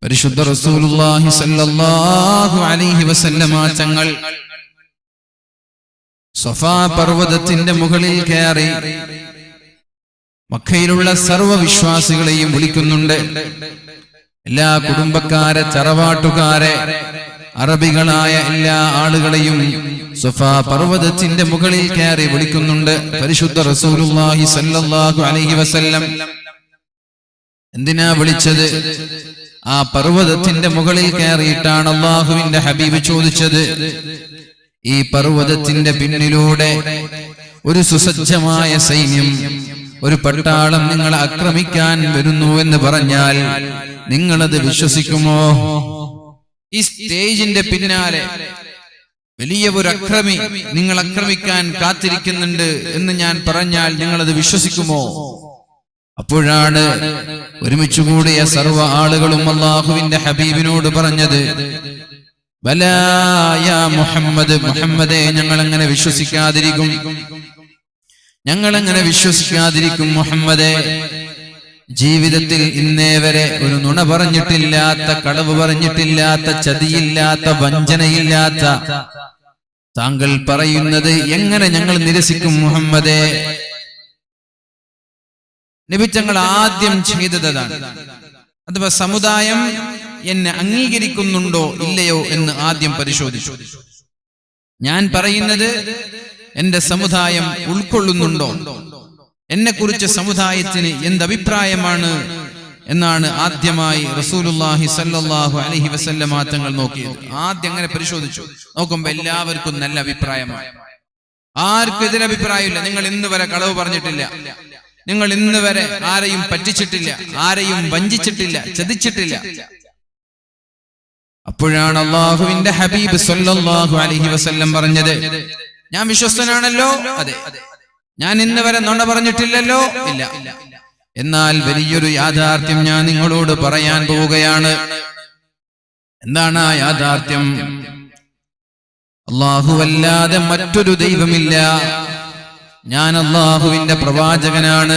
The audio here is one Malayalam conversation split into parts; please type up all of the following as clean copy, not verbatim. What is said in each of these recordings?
പരിശുദ്ധ റസൂലുള്ളാഹി സ്വല്ലല്ലാഹു അലൈഹി വസല്ലമ തങ്ങൾ സഫാ പർവതത്തിന്റെ മുകളിൽ കയറി മക്കയിലുള്ള സർവ്വ വിശ്വാസികളെയും വിളിക്കുന്നുണ്ട്. എല്ലാ കുടുംബക്കാരെ, തറവാട്ടുകാരെ, അറബികളായ എല്ലാ ആളുകളെയും സഫാ പർവതത്തിന്റെ മുകളിൽ കയറി വിളിക്കുന്നുണ്ട് പരിശുദ്ധ റസൂലുള്ളാഹി സ്വല്ലല്ലാഹു അലൈഹി വസല്ലം. എന്തിനാ വിളിച്ചത്? ആ പർവതത്തിന്റെ മുകളിൽ കയറിയിട്ടാണ് അല്ലാഹുവിന്റെ ഹബീബ് ചോദിച്ചത്, ഈ പർവതത്തിന്റെ പിന്നിലൂടെ ഒരു സുസജ്ജമായ സൈന്യം, ഒരു പട്ടാളം നിങ്ങളെ ആക്രമിക്കാൻ വരുന്നു എന്ന് പറഞ്ഞാൽ നിങ്ങളത് വിശ്വസിക്കുമോ? ഈ സ്റ്റേജിന്റെ പിന്നാലെ വലിയ ഒരു അക്രമി നിങ്ങൾ ആക്രമിക്കാൻ കാത്തിരിക്കുന്നുണ്ട് എന്ന് ഞാൻ പറഞ്ഞാൽ നിങ്ങളത് വിശ്വസിക്കുമോ? അപ്പോഴാണ് ഒരുമിച്ച് കൂടിയ സർവ്വ ആളുകളും അല്ലാഹുവിന്റെ ഹബീബിനോട് പറഞ്ഞത്, ബലാ യാ മുഹമ്മദ്, മുഹമ്മദേ, ഞങ്ങളെങ്ങനെ വിശ്വസിക്കാതിരിക്കും, ഞങ്ങളെങ്ങനെ വിശ്വസിക്കാതിരിക്കും മുഹമ്മദേ. ജീവിതത്തിൽ ഇന്നേ വരെ ഒരു നുണ പറഞ്ഞിട്ടില്ലാത്ത, കളവ് പറഞ്ഞിട്ടില്ലാത്ത, ചതിയില്ലാത്ത, വഞ്ചനയില്ലാത്ത താങ്കൾ പറയുന്നത് എങ്ങനെ ഞങ്ങൾ നിരസിക്കും മുഹമ്മദേ? നബി തങ്ങൾ ആദ്യം ചെയ്തതാണ്, അഥവാ സമുദായം എന്നെ അംഗീകരിക്കുന്നുണ്ടോ ഇല്ലയോ എന്ന് ആദ്യം പരിശോധിച്ചു. ഞാൻ പറയുന്നത് എന്റെ സമുദായം ഉൾക്കൊള്ളുന്നുണ്ടോ, എന്നെ കുറിച്ച് സമുദായത്തിന് എന്തഭിപ്രായമാണ് എന്നാണ് ആദ്യമായി റസൂലുള്ളാഹി സ്വല്ലല്ലാഹു അലൈഹി വസല്ലമ തങ്ങൾ നോക്കിയത്. ആദ്യം അങ്ങനെ പരിശോധിച്ചു. നോക്കുമ്പോ എല്ലാവർക്കും നല്ല അഭിപ്രായമാണ്, ആർക്കും എതിരഭിപ്രായമില്ല. നിങ്ങൾ ഇന്ന് വരെ കളവ് പറഞ്ഞിട്ടില്ല, നിങ്ങൾ ഇന്ന് വരെ ആരെയും പറ്റിച്ചിട്ടില്ല, ആരെയും വഞ്ചിച്ചിട്ടില്ല, ചതിച്ചിട്ടില്ല. അപ്പോഴാണ് അല്ലാഹുവിന്റെ ഹബീബ് സ്വല്ലല്ലാഹു അലൈഹി വസല്ലം പറഞ്ഞത്, ഞാൻ വിശ്വസ്തനാണല്ലോ, അതെ. ഞാൻ ഇന്ന് വരെ നുണ പറഞ്ഞിട്ടില്ലല്ലോ, ഇല്ല. എന്നാൽ വലിയൊരു യാഥാർത്ഥ്യം ഞാൻ നിങ്ങളോട് പറയാൻ പോവുകയാണ്. എന്താണ് ആ യാഥാർത്ഥ്യം? അല്ലാഹുവല്ലാതെ മറ്റൊരു ദൈവമില്ല. ഞാൻ അല്ലാഹുവിന്റെ പ്രവാചകനാണ്.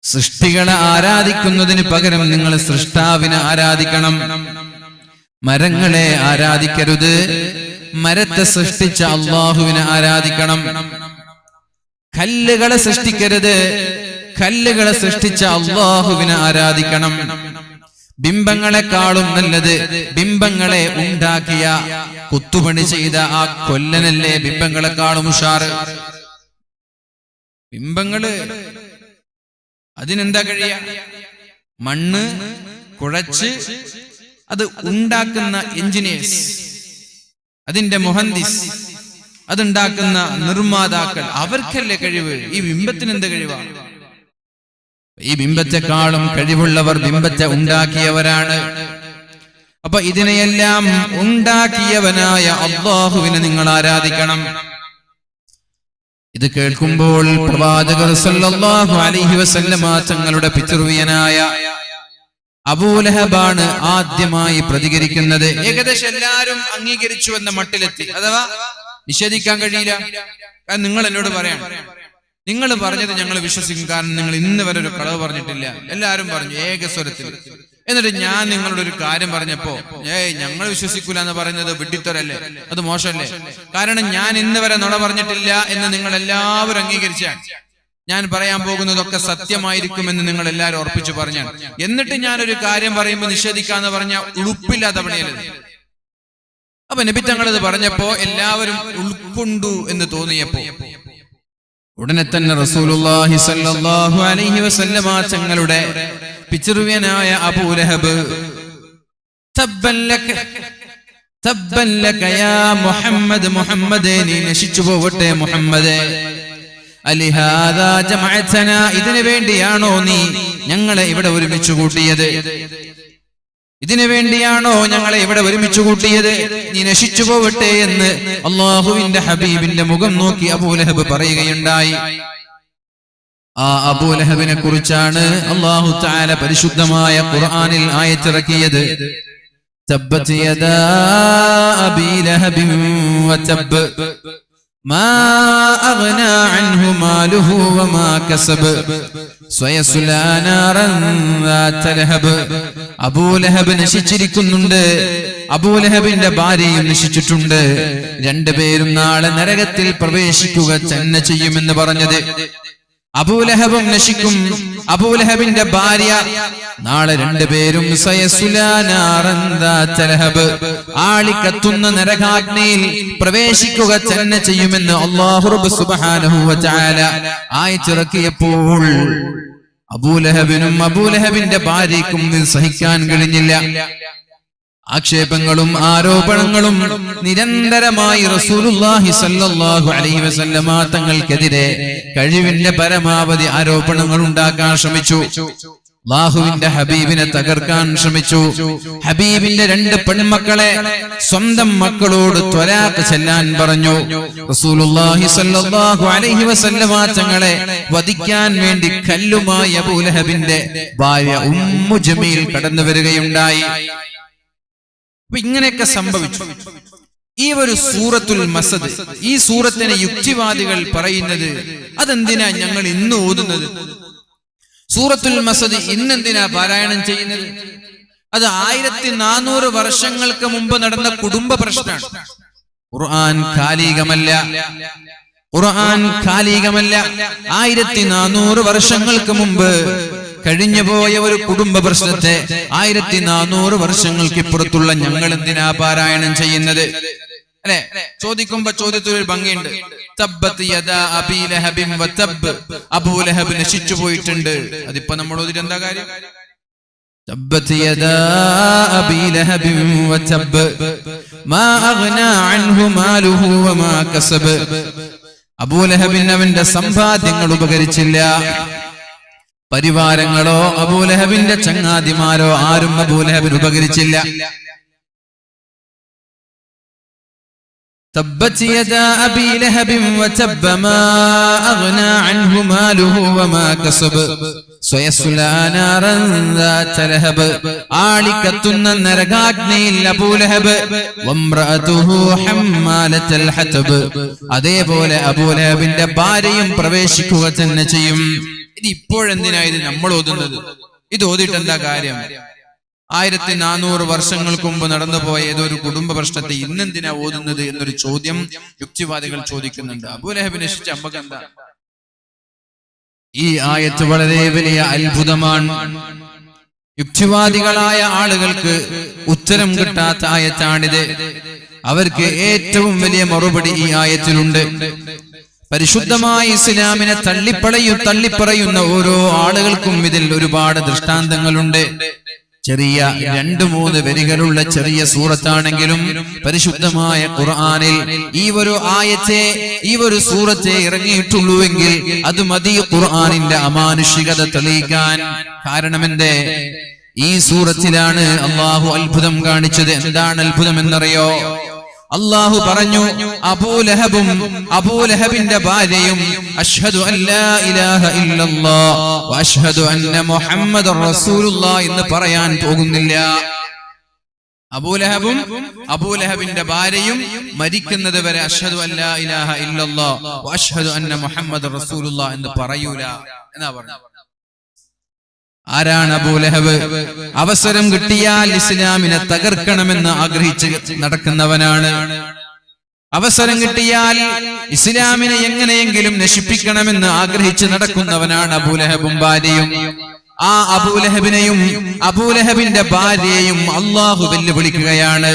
സൃഷ്ടികളെ ആരാധിക്കുന്നതിന് പകരം നിങ്ങൾ സൃഷ്ടാവിനെ ആരാധിക്കണം. മരങ്ങളെ ആരാധിക്കരുത്, മരത്തെ സൃഷ്ടിച്ച അല്ലാഹുവിനെ ആരാധിക്കണം. കല്ലുകളെ സൃഷ്ടിക്കരുത്, കല്ലുകളെ സൃഷ്ടിച്ച അല്ലാഹുവിനെ ആരാധിക്കണം. ബിംബങ്ങളെക്കാളും നല്ലത് ബിംബങ്ങളെ ഉണ്ടാക്കിയ, കുത്തുപണി ചെയ്ത ആ കൊല്ലനല്ലേ ബിംബങ്ങളെക്കാളും ഉഷാറ്. ബിംബങ്ങള് അതിനെന്താ കഴിയ? മണ്ണ് കുഴച്ച് അത് ഉണ്ടാക്കുന്ന എഞ്ചിനീയേഴ്സ്, അതിന്റെ മുഹന്ദിസ്, അതുണ്ടാക്കുന്ന നിർമ്മാതാക്കൾ, അവർക്കല്ലേ കഴിവ്. ഈ ബിംബത്തിന് എന്ത് കഴിവാണ്? ഈ ബിംബത്തെക്കാളും കഴിവുള്ളവർ ബിംബത്തെ ഉണ്ടാക്കിയവരാണ്. അപ്പൊ ഇതിനെയെല്ലാം ഉണ്ടാക്കിയവനായ അല്ലാഹുവിനെ നിങ്ങൾ ആരാധിക്കണം. ഇത് കേൾക്കുമ്പോൾ പ്രവാചകർ സല്ലല്ലാഹു അലൈഹി വസല്ലമ തങ്ങളുടെ പിതൃവ്യനായ അബൂലഹബാണ് ആദ്യമായി പ്രതികരിക്കുന്നത്. ഏകദേശം എല്ലാവരും അംഗീകരിച്ചു എന്ന മട്ടിലെത്തി, അഥവാ നിഷേധിക്കാൻ കഴിയില്ല. കാരണം നിങ്ങൾ എന്നോട് പറയാണ്, നിങ്ങൾ പറഞ്ഞത് ഞങ്ങൾ വിശ്വസിക്കും, കാരണം നിങ്ങൾ ഇന്ന് വരെ ഒരു കളവ് പറഞ്ഞിട്ടില്ല. എല്ലാവരും പറഞ്ഞു ഏകസ്വരത്തിൽ. എന്നിട്ട് ഞാൻ നിങ്ങളോട് ഒരു കാര്യം പറഞ്ഞപ്പോ ഞങ്ങൾ വിശ്വസിക്കൂല എന്ന് പറയുന്നത് വിഡ്ഢിത്തരല്ലേ, അത് മോശമല്ലേ? കാരണം ഞാൻ ഇന്ന് വരെ നുണ പറഞ്ഞിട്ടില്ല എന്ന് നിങ്ങൾ എല്ലാവരും അംഗീകരിച്ചാണ്. ഞാൻ പറയാൻ പോകുന്നതൊക്കെ സത്യമായിരിക്കുമെന്ന് നിങ്ങൾ എല്ലാവരും ഉറപ്പിച്ചു പറഞ്ഞാൽ, എന്നിട്ട് ഞാനൊരു കാര്യം പറയുമ്പോൾ നിഷേധിക്കാന്ന് പറഞ്ഞ ഉളുപ്പില്ലാത്ത പണിയല്ലേ. അപ്പൊ നബി തങ്ങളത് പറഞ്ഞപ്പോ എല്ലാവരും ഉൾക്കൊണ്ടു എന്ന് തോന്നിയപ്പോ ഉടനെ തന്നെ റസൂലുള്ളാഹി സ്വല്ലല്ലാഹു അലൈഹി വസല്ലമ തങ്ങളുടെ പിതൃവ്യനായ അബൂലഹബ്, തബ്ബൻ ലക യാ മുഹമ്മദ്, മുഹമ്മദേ നീ നശിച്ചു പോവട്ടെ മുഹമ്മദേ. അലിഹാദാ ജമഅതനാ, ഇതിനു വേണ്ടിയാണോ നീ ഞങ്ങളെ ഇവിടെ ഒരുമിച്ച് കൂട്ടിയത്? ഇതിനു വേണ്ടിയാണോ ഞങ്ങളെ ഇവിടെ ഒരുമിച്ച് കൂട്ടിയത്? നീ നശിച്ചു പോവട്ടെ എന്ന് അല്ലാഹുവിന്റെ ഹബീബിന്റെ മുഖം നോക്കി അബൂലഹബ് പറയുകയുണ്ടായി. ആ അബൂലഹബിനെ കുറിച്ചാണ് അല്ലാഹു തആല പരിശുദ്ധമായ ഖുർആനിൽ ആയത്തിറക്കിയത്. തബ്ബത് യദാ അബീ ലഹബിൻ വതബ്ബ്, മാ അഗ്നാ അൻഹു മാലുഹു വമാ കസബ് സയസ്ലാ നാറൻ ദാത ലഹബ്. അബൂലഹബ് നശിച്ചിരിക്കുന്നുണ്ട്, അബൂലഹബിന്റെ ഭാര്യയും നശിച്ചിട്ടുണ്ട്. രണ്ടുപേരും നാളെ നരകത്തിൽ പ്രവേശിക്കുക തന്നെ ചെയ്യുമെന്ന് പറഞ്ഞത്. അബൂലഹബും നശിക്കും, അബൂലഹബിന്റെ ഭാര്യ നാളെ രണ്ടുപേരും ആളിക്കത്തുന്ന നരകാഗ്നിയിൽ പ്രവേശിക്കുക തന്നെ ചെയ്യുമെന്ന് അല്ലാഹു റബ്ബ് സുബ്ഹാനഹു വ തആല ആയത്തിറക്കിയപ്പോൾ അബൂലഹബിനും അബൂലഹബിന്റെ ഭാര്യയ്ക്കും ഇത് സഹിക്കാൻ കഴിഞ്ഞില്ല. ആക്ഷേപങ്ങളും ആരോപണങ്ങളും നിരന്തരമായി റസൂലുള്ളാഹി സ്വല്ലല്ലാഹു അലൈഹി വസല്ലമ തങ്ങൾക്കെതിരെ കഴിവിന്റെ പരമാവധി ആരോപണങ്ങൾ ഉണ്ടാക്കാൻ ശ്രമിച്ചു. അല്ലാഹുവിന്റെ ഹബീബിനെ തകർക്കാൻ ശ്രമിച്ചു. ഹബീബിന്റെ രണ്ട് പെൺമക്കളെ സ്വന്തം മക്കളോട് ത്വലാഖ് ചെല്ലാൻ പറഞ്ഞു. റസൂലുള്ളാഹി സ്വല്ലല്ലാഹു അലൈഹി വസല്ലമ തങ്ങളെ വധിക്കാൻ വേണ്ടി കല്ലുമായി അബൂലഹബിന്റെ ഭാര്യ ഉമ്മു ജമീൽ കടന്നു വരികയുണ്ടായി. ഇങ്ങനെയൊക്കെ സംഭവിച്ചു. ഈ ഒരു സൂറത്തുൽ മസദ്, ഈ സൂറത്തിനെ യുക്തിവാദികൾ പറയുന്നത് അതെന്തിനാ ഞങ്ങൾ ഇന്ന് ഓതുന്നത്? സൂറത്തുൽ മസദ് ഇന്നെന്തിനാ പാരായണം ചെയ്യുന്നത്? അത് 1400 വർഷങ്ങൾക്ക് മുമ്പ് നടന്ന കുടുംബ പ്രശ്നമാണ്. ഖുർആൻ കാലികമല്ല, ഖുർആൻ കാലികമല്ല. 1400 വർഷങ്ങൾക്ക് മുമ്പ് കഴിഞ്ഞുപോയ ഒരു കുടുംബ പ്രശ്നത്തെ 1400 വർഷങ്ങൾക്ക് ഇപ്പുറത്തുള്ള ഞങ്ങൾ എന്തിനാ പാരായണം ചെയ്യുന്നത്? അല്ലെ, ചോദിക്കുമ്പോ ചോദ്യത്തിൽ ഒരു ഭംഗിയുണ്ട്. തബ്ബത് യദാ അബീ ലഹബിൻ വതബ്, അബൂലഹബ് നശിച്ചു പോയിട്ടുണ്ട്. അതിപ്പോ നമ്മൾ ഓതിട്ട് എന്താ കാര്യം? തബ്ബത് യദാ അബീ ലഹബിൻ വതബ് മാ അഗ്നാ അൻഹു മാലുഹു വമാ കസബ്. അബൂലഹബിന് അവന്റെ സമ്പാദ്യങ്ങൾ ഉപകരിച്ചില്ല, പരിവാരങ്ങളോ അബൂലഹബിന്റെ ചങ്ങാതിമാരോ ആരും അബൂലഹബിന് ഉപകരിച്ചില്ല. തബ്ബത് യദാ അബീ ലഹബിൻ വതബ മാ അഗ്നാ അൻഹു മാലുഹു വമാ കസബ് സയസ്ലാ നാറൻ ദാത ലഹബ്. ആളിക്കത്തുന്ന നരകാഗ്നിയിൽ അബൂലഹബ് വംറഅതുഹു ഹമ്മാലത്തുൽ ഹതബ്. അതേപോലെ അബൂലഹബിന്റെ ഭാര്യയും പ്രവേശിക്കുക തന്നെ ചെയ്യും. ഇത് ഇപ്പോഴെന്തിനാ ഇത് നമ്മൾ ഓതുന്നത്? ഇത് ഓതിട്ട് എന്താ കാര്യം? 1400 വർഷങ്ങൾക്ക് മുമ്പ് നടന്നുപോയ ഏതൊരു കുടുംബ പ്രശ്നത്തെ ഇന്നെന്തിനാ ഓതുന്നത് എന്നൊരു ചോദ്യം യുക്തിവാദികൾ ചോദിക്കുന്നുണ്ട്. അബൂലഹബ് നശിച്ച അമ്മക്ക് എന്താ? ഈ ആയത്ത് വളരെ വലിയ അത്ഭുതമാണ്. യുക്തിവാദികളായ ആളുകൾക്ക് ഉത്തരം കിട്ടാത്ത ആയത്താണിത്. അവർക്ക് ഏറ്റവും വലിയ മറുപടി ഈ ആയത്തിലുണ്ട്. പരിശുദ്ധമായ ഇസ്ലാമിനെ തള്ളിപ്പറയുന്ന ഓരോ ആളുകൾക്കും ഇതിൽ ഒരുപാട് ദൃഷ്ടാന്തങ്ങളുണ്ട്. ചെറിയ 2-3 വരികളുള്ള ചെറിയ സൂറത്താണെങ്കിലും പരിശുദ്ധമായ ഖുർആനിൽ ഈ ഒരു ആയത്തെ, ഈ ഒരു സൂറത്തെ ഇറങ്ങിയിട്ടുള്ളൂവെങ്കിൽ അത് മതി ഖുർആനിന്റെ അമാനുഷികത തെളിയിക്കാൻ. കാരണമെന്തേ? ഈ സൂറത്തിലാണ് അള്ളാഹു അത്ഭുതം കാണിച്ചത്. എന്താണ് അത്ഭുതം എന്നറിയോ? അല്ലാഹു പറഞ്ഞു, അബൂലഹബും അബൂലഹബിന്റെ ഭാര്യയും അഷ്ഹദു അല്ലാ ഇലാഹ ഇല്ലല്ലാഹ് വ അഷ്ഹദു അന്ന മുഹമ്മദർ റസൂലുള്ളാഹ് എന്ന് പറയാൻ പോകുന്നില്ല. അബൂലഹബും അബൂലഹബിന്റെ ഭാര്യയും മരിക്കുന്നത് വരെ അഷ്ഹദു അല്ലാ ഇലാഹ ഇല്ലല്ലാഹ് വ അഷ്ഹദു അന്ന മുഹമ്മദർ റസൂലുള്ളാഹ് എന്ന് പറയൂല എന്നാ പറഞ്ഞു. ആരാണ് അബൂലഹബ്? അവസരം കിട്ടിയാൽ ഇസ്ലാമിനെ തകർക്കണമെന്ന് ആഗ്രഹിച്ച് നടക്കുന്നവനാണ്. അവസരം കിട്ടിയാൽ ഇസ്ലാമിനെ എങ്ങനെയെങ്കിലും നശിപ്പിക്കണമെന്ന് ആഗ്രഹിച്ച് നടക്കുന്നവനാണ് അബൂലഹബും ഭാര്യയും. ആ അബൂലഹബിനെയും അബൂലഹബിന്റെ ഭാര്യയെയും അല്ലാഹു വെല്ലുവിളിക്കുകയാണ്.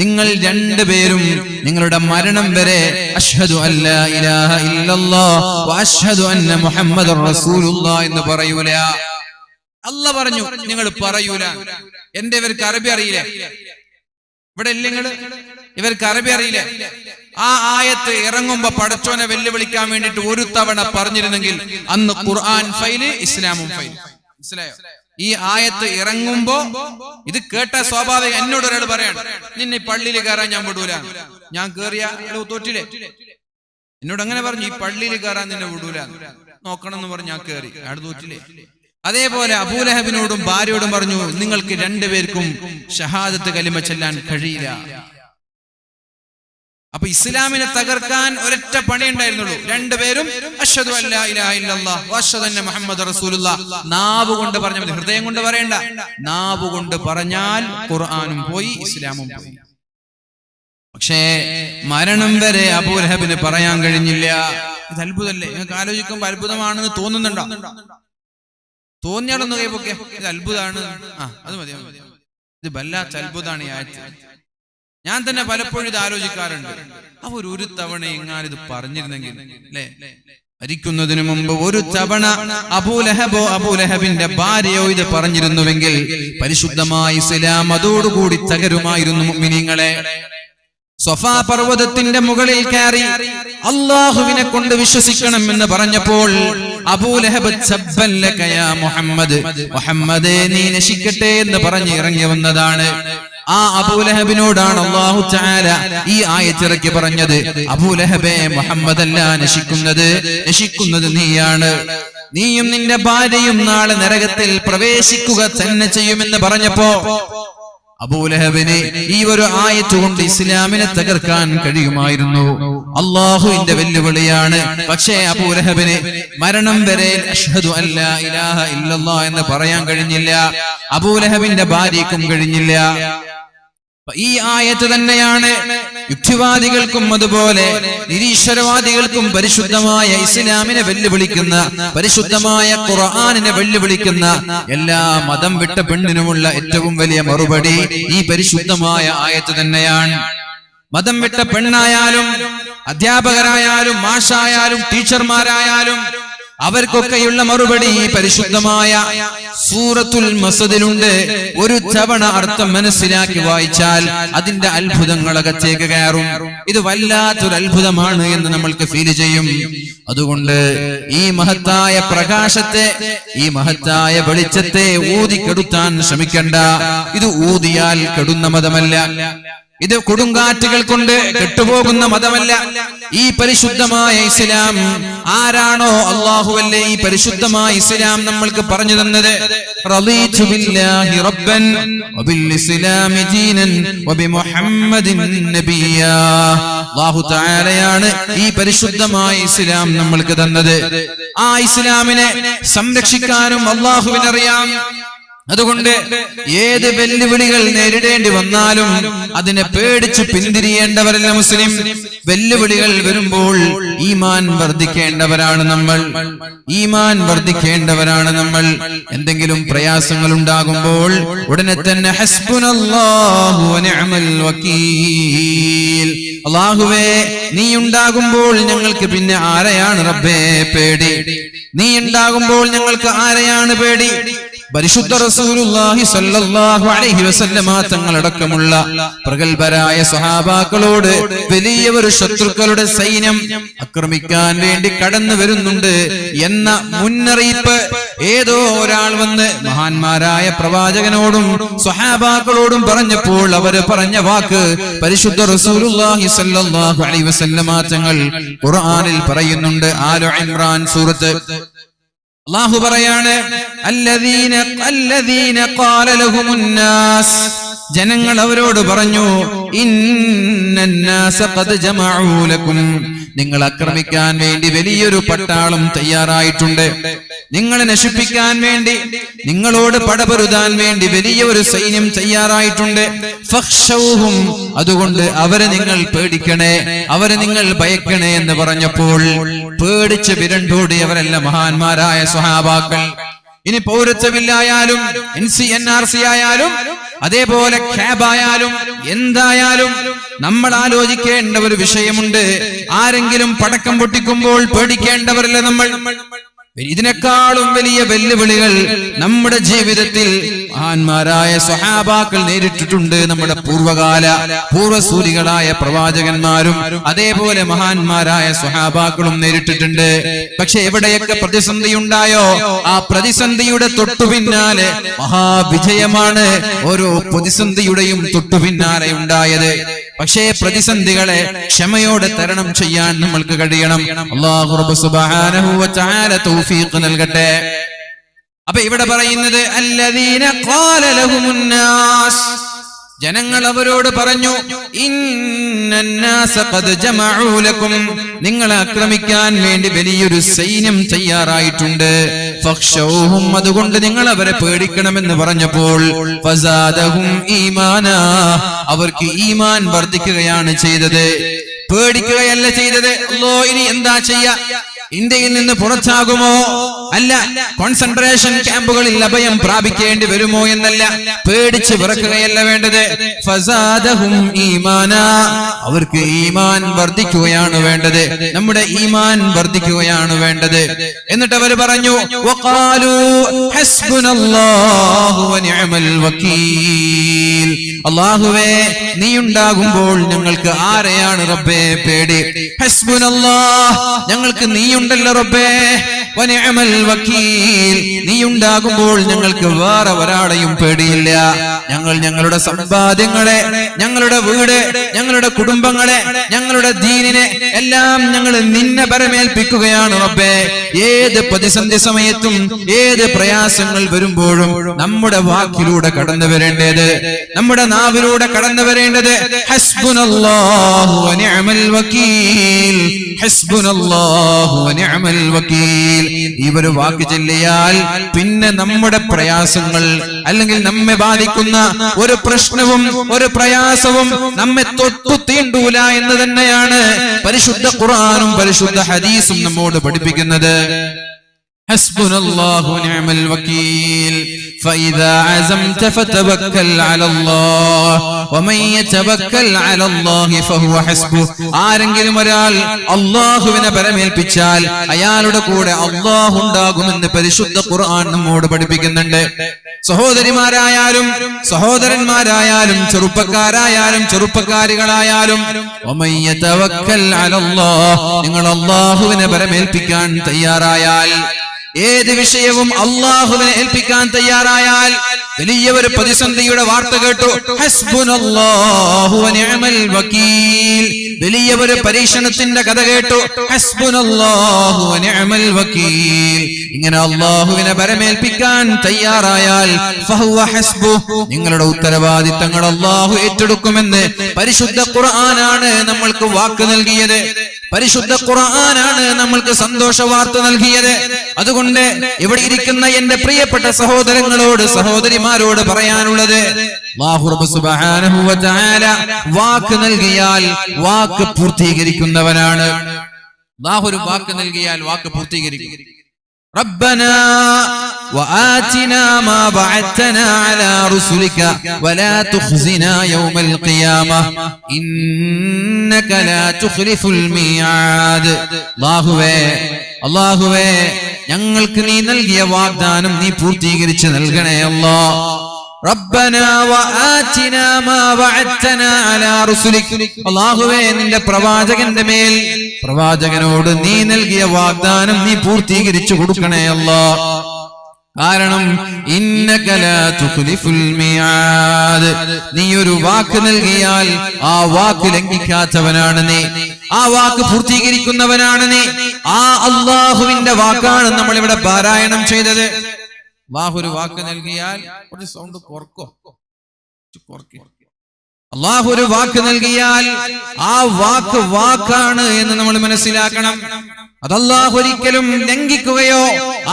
നിങ്ങൾ രണ്ടുപേരും നിങ്ങളുടെ മരണം വരെ അഷ്ഹദു അല്ലാ ഇലാഹ ഇല്ലല്ലാഹ് വ അഷ്ഹദു അന്ന മുഹമ്മദർ റസൂലുള്ളാഹ് എന്ന് പറയൂല. അല്ലാഹ് പറഞ്ഞു, നിങ്ങൾ പറയൂല. എന്റെ ഇവർക്ക് അറബി അറിയില്ലേ? ഇവിടെ ഇല്ലെങ്കിൽ ഇവർക്ക് അറബി അറിയില്ലേ? ആ ആയത്ത് ഇറങ്ങുമ്പോ പടച്ചോനെ വെല്ലുവിളിക്കാൻ വേണ്ടിട്ട് ഒരു തവണ പറഞ്ഞിരുന്നെങ്കിൽ അന്ന് ഖുർആൻ ഫൈല്, ഇസ്ലാമും ഫൈല്. മനസ്സിലായോ? ഈ ആയത്ത് ഇറങ്ങുമ്പോ ഇത് കേട്ട സ്വാഭാവികം. എന്നോട് ഒരാൾ പറയാണ്, നിന്നെ പള്ളിയിൽ കയറാൻ ഞാൻ വിടൂല. ഞാൻ കേറിയ തോറ്റില്ലേ? എന്നോട് അങ്ങനെ പറഞ്ഞു, ഈ പള്ളിയിൽ കയറാൻ നിന്നെ വിടൂല, നോക്കണം എന്ന് പറഞ്ഞു. ഞാൻ കേറി, അയാൾ തോറ്റില്ലേ? അതേപോലെ അബൂലഹബിനോടും ഭാര്യയോടും പറഞ്ഞു, നിങ്ങൾക്ക് രണ്ടുപേർക്കും ഷഹാദത്ത് കലിമ ചൊല്ലാൻ കഴിയില്ല. അപ്പൊ ഇസ്ലാമിനെ തകർക്കാൻ ഒരൊറ്റ പണി ഉണ്ടായിരുന്നുള്ളൂ. രണ്ടുപേരും അശ്ഹദു അല്ലാ ഇലാഹ ഇല്ലല്ലാഹ് വ അശ്ഹദു അന്ന മുഹമ്മദ് റസൂലുള്ളാഹ്. നാവ് കൊണ്ട് പറഞ്ഞാൽ മതി, ഹൃദയം കൊണ്ട് പറയണ്ട. നാവ് കൊണ്ട് പറഞ്ഞാൽ ഖുർആനും പോയി, ഇസ്ലാമും പോയി. പക്ഷേ മരണം വരെ അബൂ ലഹബിന് പറയാൻ കഴിഞ്ഞില്ല. ഇത് അത്ഭുതമല്ലേ? നിങ്ങൾക്ക് ആലോചിക്കുമ്പോൾ അത്ഭുതമാണെന്ന് തോന്നുന്നുണ്ടോ? തോന്നിയാലൊന്ന് കൈപ്പൊക്കെ ഇത് അത്ഭുതമാണ്. അത് മതി. ഇത് വല്ലാത്ത അത്ഭുതമാണ് ഈ ആയത്ത്. ഞാൻ തന്നെ പലപ്പോഴും ഇത് ആലോചിക്കാറുണ്ട്. ഒരു തവണ എങ്ങാനും ഇത് പറഞ്ഞിരുന്നെങ്കിൽ അല്ലേ, മരിക്കുന്നതിന് മുമ്പ് ഒരു തവണ അബൂ ലഹബിന്റെ ഭാര്യയോ ഇത് പറഞ്ഞിരുന്നുവെങ്കിൽ പരിശുദ്ധമായ ഇസ്ലാം അതോടുകൂടി തകരുമായിരുന്നു. മുഅ്മിനീങ്ങളെ, സ്വഫാ പർവ്വതത്തിന്റെ മുകളിൽ കയറി അല്ലാഹുവിനെ കൊണ്ട് വിശ്വസിക്കണം എന്ന് പറഞ്ഞപ്പോൾ അബൂ ലഹബ് സബ്ബൻ ലക യാ മുഹമ്മദ്, മുഹമ്മദേ നീ നശിക്കട്ടെ എന്ന് പറഞ്ഞ് ഇറങ്ങി വന്നതാണ്. ആ അബൂ ലഹബിനോടാണ് അല്ലാഹു തആല ഈ ആയത്ത് ഇറക്കി പറഞ്ഞത്, അബൂ ലഹബേ, മുഹമ്മദ് അല്ല നശിക്കുന്നത് നീയാണ്. നീയും നിന്റെ ഭാര്യയും നാളെ നരകത്തിൽ പ്രവേശിക്കുക തന്നെ ചെയ്യുമെന്ന് പറഞ്ഞപ്പോ അബൂ ലഹബിന് ഈ ഒരു ആയത്ത് കൊണ്ട് ഇസ്ലാമിനെ തകർക്കാൻ കഴിയുമായിരുന്നു. അല്ലാഹുവിന്റെ വെല്ലുവിളിയാണ്. പക്ഷേ അബൂ ലഹബിന് മരണം വരെ അശ്ഹദു അല്ലാ ഇലാഹ ഇല്ലല്ലാഹ് എന്ന് പറയാൻ കഴിഞ്ഞില്ല. അബൂ ലഹബിന്റെ ഭാര്യയ്ക്കും കഴിഞ്ഞില്ല. ഈ ആയത്ത് തന്നെയാണ് യുക്തിവാദികൾക്കും അതുപോലെ നിരീശ്വരവാദികൾക്കും പരിശുദ്ധമായ ഇസ്ലാമിനെ വെല്ലുവിളിക്കുന്ന, പരിശുദ്ധമായ ഖുർആനിനെ വെല്ലുവിളിക്കുന്ന എല്ലാ മതം വിട്ട പെണ്ണിനുമുള്ള ഏറ്റവും വലിയ മറുപടി ഈ പരിശുദ്ധമായ ആയത്ത് തന്നെയാണ്. മതം വിട്ട പെണ്ണായാലും അധ്യാപകരായാലും മാഷായാലും ടീച്ചർമാരായാലും അവർക്കൊക്കെയുള്ള മറുപടി ഈ പരിശുദ്ധമായ സൂറത്തുൽ മസദിലുണ്ട്. ഒരു തവണ അർത്ഥം മനസ്സിലാക്കി വായിച്ചാൽ അതിന്റെ അത്ഭുതങ്ങളകത്തേക്ക് കയറും. ഇത് വല്ലാത്തൊരു അത്ഭുതമാണ് എന്ന് നമ്മൾക്ക് ഫീൽ ചെയ്യും. അതുകൊണ്ട് ഈ മഹത്തായ പ്രകാശത്തെ, ഈ മഹത്തായ വെളിച്ചത്തെ ഊതിക്കെടുത്താൻ ശ്രമിക്കണ്ട. ഇത് ഊതിയാൽ കെടുന്ന മതമല്ല, ഇത് കൊടുങ്കാറ്റുകൾ കൊണ്ട് കെട്ടുപോകുന്ന മതമല്ല. ഈ പരിശുദ്ധമായ ഇസ്ലാം ആരാണോ അല്ലാഹുവല്ലേ ഈ പരിശുദ്ധമായ ഇസ്ലാം നമ്മൾക്ക് പറഞ്ഞു തന്നത്. റളീതു ബില്ലാഹി റബ്ബൻ വബിൽ ഇസ്ലാമി ദീനൻ വബിമുഹമ്മദിൻ നബിയ്യാ. അല്ലാഹു തആലയാണ് ഈ പരിശുദ്ധമായ ഇസ്ലാം നമ്മൾക്ക് തന്നത്. ആ ഇസ്ലാമിനെ സംരക്ഷിക്കാനും അല്ലാഹുവിനറിയാം. അതുകൊണ്ട് ഏത് വെല്ലുവിളികൾ നേരിടേണ്ടി വന്നാലും അതിനെ പേടിച്ച് പിന്തിരിയേണ്ടവരല്ല മുസ്ലിം. വെല്ലുവിളികൾ വരുമ്പോൾ ഈമാൻ വർദ്ധിക്കേണ്ടവരാണ് നമ്മൾ. എന്തെങ്കിലും പ്രയാസങ്ങൾ ഉണ്ടാകുമ്പോൾ ഉടനെ തന്നെ ഹസ്ബുനല്ലാഹു വനിഅമൽ വകീൽ, അല്ലാഹുവേ നീ ഉണ്ടാകുമ്പോൾ ഞങ്ങൾക്ക് പിന്നെ ആരെയാണ് റബ്ബേ പേടി? നീ ഉണ്ടാകുമ്പോൾ ഞങ്ങൾക്ക് ആരെയാണ് പേടി? പരിശുദ്ധ റസൂലുള്ളാഹി സ്വല്ലല്ലാഹു അലൈഹി വസല്ലമ തങ്ങളടക്കമുള്ള പ്രഗൽഭരായ സ്വഹാബാക്കളോട് വലിയ ഒരു ശത്രുക്കളുടെ സൈന്യം ആക്രമിക്കാൻ വേണ്ടി കടന്നു വരുന്നുണ്ട് എന്ന മുന്നറിയിപ്പ് ഏതോ ഒരാൾ വന്ന് മഹാന്മാരായ പ്രവാചകനോടും സ്വഹാബാക്കളോടും പറഞ്ഞപ്പോൾ അവര് പറഞ്ഞ വാക്ക് പരിശുദ്ധ റസൂലുള്ളാഹി സ്വല്ലല്ലാഹു അലൈഹി വസല്ലമ തങ്ങൾ ഖുർആനിൽ പറയുന്നുണ്ട്. ആലു ഇംറാൻ സൂറത്ത്. അല്ലാഹു പറയാണ്, അല്ലദീന ഖാല ലഹുമുൻ നാസ്, ജനങ്ങൾ അവരോട് പറഞ്ഞു, ഇന്നന്നാസ ഖദ് ജമഉ ലക്കും, നിങ്ങൾ ആക്രമിക്കാൻ വേണ്ടി വലിയൊരു പട്ടാളം തയ്യാറായിട്ടുണ്ട്. നിങ്ങളെ നശിപ്പിക്കാൻ വേണ്ടി, നിങ്ങളോട് പടപൊരുതാൻ വേണ്ടി വലിയ ഒരു സൈന്യം തയ്യാറായിട്ടുണ്ട്. ഫഖ്ശൗഹും, അതുകൊണ്ട് അവരെ നിങ്ങൾ പേടിക്കണേ, അവരെ നിങ്ങൾ ഭയക്കണേ എന്ന് പറഞ്ഞപ്പോൾ പേടിച്ച് വിരണ്ടോടിയവരല്ല മഹാന്മാരായ സ്വഹാബാക്കൾ. ഇനി പൗരത്വമില്ലായാലും NRC ആയാലും അതേപോലെ ഖാബായാലും എന്തായാലും നമ്മൾ ആലോചിക്കേണ്ട ഒരു വിഷയമുണ്ട്. ആരെങ്കിലും പടക്കം പൊട്ടിക്കുമ്പോൾ പേടിക്കേണ്ടവരല്ല നമ്മൾ. ഇതിനേക്കാളും വലിയ വെല്ലുവിളികൾ നമ്മുടെ ജീവിതത്തിൽ മഹാന്മാരായ സ്വഹാബാക്കൾ നേരിട്ടിട്ടുണ്ട്. നമ്മുടെ പൂർവസൂരികളായ പ്രവാചകന്മാരും അതേപോലെ മഹാന്മാരായ സ്വഹാബാക്കളും നേരിട്ടിട്ടുണ്ട്. പക്ഷെ എവിടെയൊക്കെ പ്രതിസന്ധി ഉണ്ടായോ ആ പ്രതിസന്ധിയുടെ തൊട്ടുപിന്നാലെ മഹാവിജയമാണ് ഓരോ പ്രതിസന്ധിയുടെയും തൊട്ടുപിന്നാലെ ഉണ്ടായത്. പക്ഷേ പ്രതിസന്ധികളെ ക്ഷമയോടെ തരണം ചെയ്യാൻ നമ്മൾക്ക് കഴിയണം. അല്ലാഹു റബ്ബ് സുബ്ഹാനഹു വ തആല തൗഫീഖ് നൽകട്ടെ. അപ്പൊ ഇവിടെ പറയുന്നത് അല്ലദീന ഖാല ലഹുമുൻ നാസ്, ജനങ്ങൾ അവരോട് പറഞ്ഞു, ഇന്നന്നാസ ഖദ് ജമഉ ലക്കും, നിങ്ങളെ ആക്രമിക്കാൻ വേണ്ടി വലിയൊരു സൈന്യം തയ്യാറായിട്ടുണ്ട്. ഫഖ്ശൗഹും, അതുകൊണ്ട് നിങ്ങൾ അവരെ പേടിക്കണമെന്ന് പറഞ്ഞപ്പോൾ ഫസാദഹും ഈമാനാ, അവർക്ക് ഈമാൻ വർദ്ധിക്കുകയാണ് ചെയ്തത്. പേടിക്കുകയല്ല ചെയ്തത്. അല്ലോ ഇനി എന്താ ചെയ്യാ? ഇന്ത്യയിൽ നിന്ന് പുറത്താകുമോ? അല്ല. കോൺസെൻട്രേഷൻ ക്യാമ്പുകളിൽ അഭയം പ്രാപിക്കേണ്ടി വരുമോ എന്നല്ല, പേടിച്ച് വിറക്കുകയല്ല വേണ്ടത്. ഫസാദഹും ഈമാനാ, അവർക്ക് ഈമാൻ വർദ്ധിക്കുകയാണ് വേണ്ടത്. നമ്മുടെ ഈമാൻ വർദ്ധിക്കുകയാണ് വേണ്ടത്. എന്നിട്ട് അവർ പറഞ്ഞു, വഖാലൂ ഹസ്ബുനല്ലാഹു വനിഅമൽ വകീൽ, അല്ലാഹുവേ നീ ഉണ്ടാകുമ്പോൾ ഞങ്ങൾക്ക് ആരെയാണ് റബ്ബേ പേടി? ഹസ്ബുനല്ലാഹ്, ഞങ്ങൾക്ക് നീ ഉണ്ടല്ലോ റബ്ബേ, വനിഅമൽ വകീൽ, നീ ഉണ്ടാകുമ്പോൾ ഞങ്ങൾക്ക് വേറെ ഒരാളെയും പേടിയില്ല. ഞങ്ങൾ ഞങ്ങളുടെ സമ്പാദ്യങ്ങളെ, ഞങ്ങളുടെ വീട്, ഞങ്ങളുടെ കുടുംബങ്ങളെ, ഞങ്ങളുടെ ദീനിനെ എല്ലാം ഞങ്ങൾ നിന്നെ പരമേൽപ്പിക്കുകയാണ് റബ്ബേ. ഏത് പ്രതിസന്ധി സമയത്തും ഏത് പ്രയാസങ്ങൾ വരുമ്പോഴും നമ്മുടെ വാക്കിലൂടെ കടന്നു വരേണ്ടത്, നമ്മുടെ നാവിലൂടെ കടന്നു വരേണ്ടത് ഹസ്ബുനല്ലാഹു വനിഅമൽ വകീൽ, ഹസ്ബുനല്ലാഹു വനിഅമൽ വകീൽ. ഇവര് വാക്ക് ചൊല്ലിയാൽ പിന്നെ നമ്മുടെ പ്രയാസങ്ങൾ അല്ലെങ്കിൽ നമ്മെ ബാധിക്കുന്ന ഒരു പ്രശ്നവും ഒരു പ്രയാസവും നമ്മെ തൊട്ടു തീണ്ടൂല എന്ന് തന്നെയാണ് പരിശുദ്ധ ഖുർആനും പരിശുദ്ധ ഹദീസും നമ്മോട് പഠിപ്പിക്കുന്നത്. ഹസ്ബുനല്ലാഹു വനിഅമൽ വകീൽ ഫഇദാ അസംത ഫതവക്കൽ അലല്ലാഹ് വമൻ യതവക്കൽ അലല്ലാഹി ഫഹുവ ഹസ്ബു. ആരെങ്കിലും ഒരാൾ അല്ലാഹുവിനെ പരമേൽപ്പിച്ചാൽ അയാളുടെ കൂടെ അല്ലാഹു ഉണ്ടാകുമെന്ന് പരിശുദ്ധ ഖുർആൻ നമ്മോട് പഠിപ്പിക്കുന്നുണ്ട്. സഹോദരിമാരായാലും സഹോദരന്മാരായാലും ചെറുപ്പക്കാരായാലും ചെറുപ്പക്കാരികളായാലും വമൻ യതവക്കൽ അലല്ലാഹ്, നിങ്ങൾ അല്ലാഹുവിനെ പരമേൽപ്പിക്കാൻ തയ്യാറായാൽ, ഏത് വിഷയവും അല്ലാഹുവിനെ ഏൽപ്പിക്കാൻ തയ്യാറായാൽ, വലിയ ഒരു പ്രതിസന്ധിയുടെ വാർത്ത കേട്ടു, ഹസ്ബുനല്ലാഹു വനിഅമൽ വകീൽ, വലിയ ഒരു പരീക്ഷണത്തിന്റെ കഥ കേട്ടു, ഹസ്ബുനല്ലാഹു വനിഅമൽ വകീൽ, ഇങ്ങനെ അല്ലാഹുവിനെ പരമേൽപ്പിക്കാൻ തയ്യാറായാൽ ഫഹുവ ഹസ്ബു, നിങ്ങളുടെ ഉത്തരവാദിത്തങ്ങൾ അല്ലാഹു ഏറ്റെടുക്കുമെന്ന് പരിശുദ്ധ ഖുർആനാണ് നമ്മൾക്ക് വാക്ക് നൽകിയത്. പരിശുദ്ധ ഖുർആനാണ് നമ്മൾക്ക് സന്തോഷ വാർത്ത നൽകിയത്. അതുകൊണ്ട് ഇവിടെ ഇരിക്കുന്ന എന്റെ പ്രിയപ്പെട്ട സഹോദരങ്ങളോട് സഹോദരിമാരോട് പറയാനുള്ളത്, അല്ലാഹു റബ്ബ് സുബ്ഹാനഹു വ തആല വാക്ക് നൽകിയാൽ വാക്ക് പൂർത്തീകരിക്കുന്നവനാണ്. അല്ലാഹു ഒരു വാക്ക് നൽകിയാൽ വാക്ക് പൂർത്തീകരിക്കും. ربنا وآتنا ما بعثتنا على رسلك ولا تخزنا يوم القيامة إنك لا تخلف الميعاد. അല്ലാഹുവേ ഞങ്ങൾക്ക് നീ നൽകിയ വാഗ്ദാനം നീ പൂർത്തീകരിച്ച് നൽകണേ അല്ലാഹ്. റബ്ബനാ വആതിനാ മാ വഅദ്തനാ അലാ റുസുലിക്, അല്ലാഹുവേ നിന്റെ പ്രവാചകന്റെ മേൽ പ്രവാചകനോട് നീ നൽകിയ വാഗ്ദാനം നീ പൂർത്തീകരിച്ചു കൊടുക്കണേ അല്ലാഹ്. കാരണം ഇന്നക ലാ തുഖ്ലിഫുൽ മിആദ്, നീ ഒരു വാക്ക് നൽകിയാൽ ആ വാക്ക് ലംഘിക്കാത്തവനാണ് നീ, ആ വാക്ക് പൂർത്തീകരിക്കുന്നവനാണ് നീ. ആ അല്ലാഹുവിന്റെ വാക്കാണ് നമ്മൾ ഇവിടെ പാരായണം ചെയ്തത്. അല്ലാഹു ഒരു വാക്ക് നൽകിയാൽ ഒരു സൗണ്ട് കുറക്കോ, അല്ലാഹു ഒരു വാക്ക് നൽകിയാൽ ആ വാക്ക് വാക്കാണ് എന്ന് നമ്മൾ മനസ്സിലാക്കണം. അത് അല്ലാഹു ഒരിക്കലും ലംഘിക്കുകയോ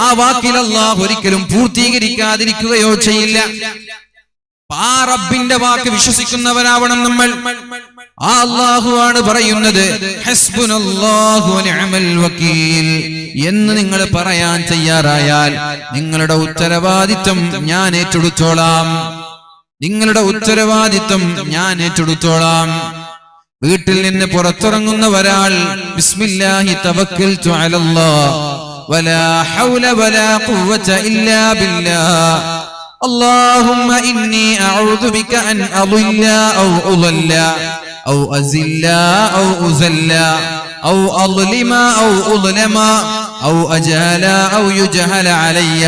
ആ വാക്കിൽ അല്ലാഹു ഒരിക്കലും പൂർത്തീകരിക്കാതിരിക്കുകയോ ചെയ്യില്ല. ആ റബ്ബിന്റെ വാക്ക് വിശ്വസിക്കുന്നവരാവണം നമ്മൾ. ആ അല്ലാഹു ആണ് പറയുന്നത് ഹസ്ബുനല്ലാഹു വനിഅമൽ വകീൽ എന്ന് നിങ്ങൾ പറയാൻ തയ്യാറായാൽ നിങ്ങളുടെ ഉത്തരവാദിത്വം ഞാൻ ഏറ്റെടുത്തോളാം. നിങ്ങളുടെ ഉത്തരവാദിത്വം ഞാൻ ഏറ്റെടുത്തോളാം. വീട്ടിൽ നിന്ന് പുറത്തിറങ്ങുന്ന ഒരാൾ ബിസ്മില്ലാഹി തവക്കൽതു അലല്ലാഹ് വലാ ഹൗല വലാ ഖുവത ഇല്ലാ ബില്ലാഹ് اللهم إني أعوذ بك أن أضل أو أضل أو أزل أو أزل أو أظلم أو أظلم أو أجهل أو يجهل علي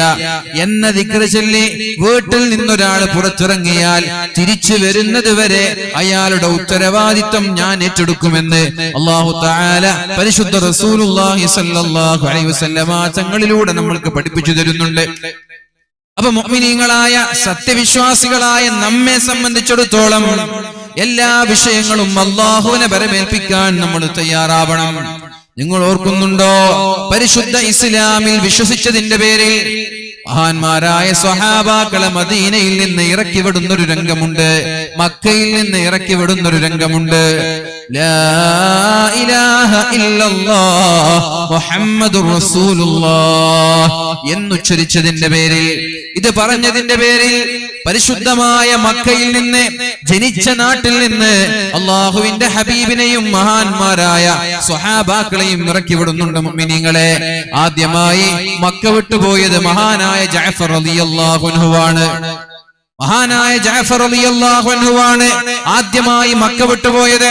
എന്ന ദിക്ർ ചൊല്ലി വീട്ടിൽ നിന്നൊരാൾ പുറത്തിറങ്ങിയാൽ തിരിച്ചു വരുന്നത് വരെ അയാളുടെ ഉത്തരവാദിത്വം ഞാൻ ഏറ്റെടുക്കുമെന്ന് അല്ലാഹു തആല പരിശുദ്ധ റസൂലുള്ളാഹി സ്വല്ലല്ലാഹു അലൈഹി വസല്ലമ തങ്ങളിലൂടെ നമ്മൾക്ക് പഠിപ്പിച്ചു തരുന്നുണ്ട്. അപ്പൊ മുഅ്മിനീങ്ങളായ സത്യവിശ്വാസികളായ നമ്മെ സംബന്ധിച്ചിടത്തോളം എല്ലാ വിഷയങ്ങളും അല്ലാഹുവിനെ ബരമേൽപ്പിക്കാൻ നമ്മൾ തയ്യാറാവണം. നിങ്ങൾ ഓർക്കുന്നുണ്ടോ, പരിശുദ്ധ ഇസ്ലാമിൽ വിശ്വസിച്ചതിന്റെ പേരിൽ മഹാന്മാരായ സ്വഹാബാക്കളെ മദീനയിൽ നിന്ന് ഇറക്കി വിടുന്നൊരു രംഗമുണ്ട്, മക്കയിൽ നിന്ന് ഇറക്കി വിടുന്നൊരു രംഗമുണ്ട്. ലാ ഇലാഹ ഇല്ലല്ലാഹ് മുഹമ്മദുർ റസൂലുള്ളാഹ് എന്നുച്ചരിച്ചതിന്റെ പേരിൽ, ഇത് പറഞ്ഞതിന്റെ പേരിൽ പരിശുദ്ധമായ മക്കയിൽ നിന്ന്, ജനിച്ച നാട്ടിൽ നിന്ന് അള്ളാഹുവിന്റെ ഹബീബിനെയും മഹാന്മാരായ സ്വഹാബാക്കളെയും ഇറക്കി വിടുന്നുണ്ട്. മുഅ്മിനീങ്ങളെ, ആദ്യമായി മക്ക വിട്ടുപോയത് മഹാനായ ജഅഫർ റളിയല്ലാഹു അൻഹുവാണ്. മഹാനായ ജഅഫർ റളിയല്ലാഹു അൻഹുവാണ് ആദ്യമായി മക്ക വിട്ടുപോയത്.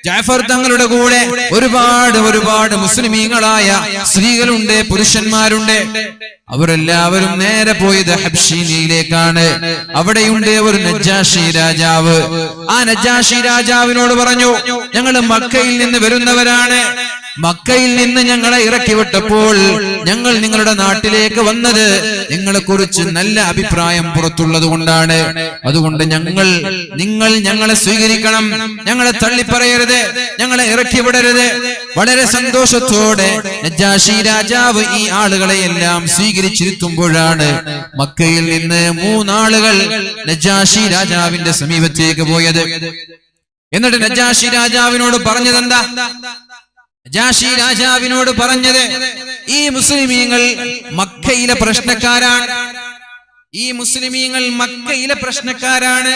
ജഅഫർ തങ്ങളുടെ കൂടെ ഒരുപാട് മുസ്ലിമീങ്ങളായ സ്ത്രീകളുണ്ട്, പുരുഷന്മാരുണ്ട്. അവരെല്ലാവരും നേരെ പോയത് ഹബ്ശീനിയിലേക്കാണ്. അവിടെയുണ്ട് ഒരു നജ്ജാശി രാജാവ്. ആ നജ്ജാശി രാജാവിനോട് പറഞ്ഞു, ഞങ്ങൾ മക്കയിൽ നിന്ന് വരുന്നവരാണ്, മക്കയിൽ നിന്ന് ഞങ്ങളെ ഇറക്കി വിട്ടപ്പോൾ ഞങ്ങൾ നിങ്ങളുടെ നാട്ടിലേക്ക് വന്നത് നിങ്ങളെ കുറിച്ച് നല്ല അഭിപ്രായം പുറത്തുള്ളത് കൊണ്ടാണ്. അതുകൊണ്ട് നിങ്ങൾ ഞങ്ങളെ സ്വീകരിക്കണം, ഞങ്ങളെ തള്ളിപ്പറയരുത്, ഞങ്ങളെ ഇറക്കി വിടരുത്. വളരെ സന്തോഷത്തോടെ നജ്ജാശി രാജാവ് ഈ ആളുകളെ എല്ലാം സ്വീകരിച്ചിരുത്തുമ്പോഴാണ് മക്കയിൽ നിന്ന് 3 ആളുകൾ നജ്ജാശി രാജാവിന്റെ സമീപത്തേക്ക് പോയത്. എന്നിട്ട് നജ്ജാശി രാജാവിനോട് പറഞ്ഞതെന്താ? നജ്ജാശി രാജാവിനോട് പറഞ്ഞത്, ഈ മുസ്ലിമീങ്ങൾ മക്കയിലെ പ്രശ്നക്കാരാണ്, ഈ മുസ്ലിമീങ്ങൾ മക്കയിലെ പ്രശ്നക്കാരാണ്,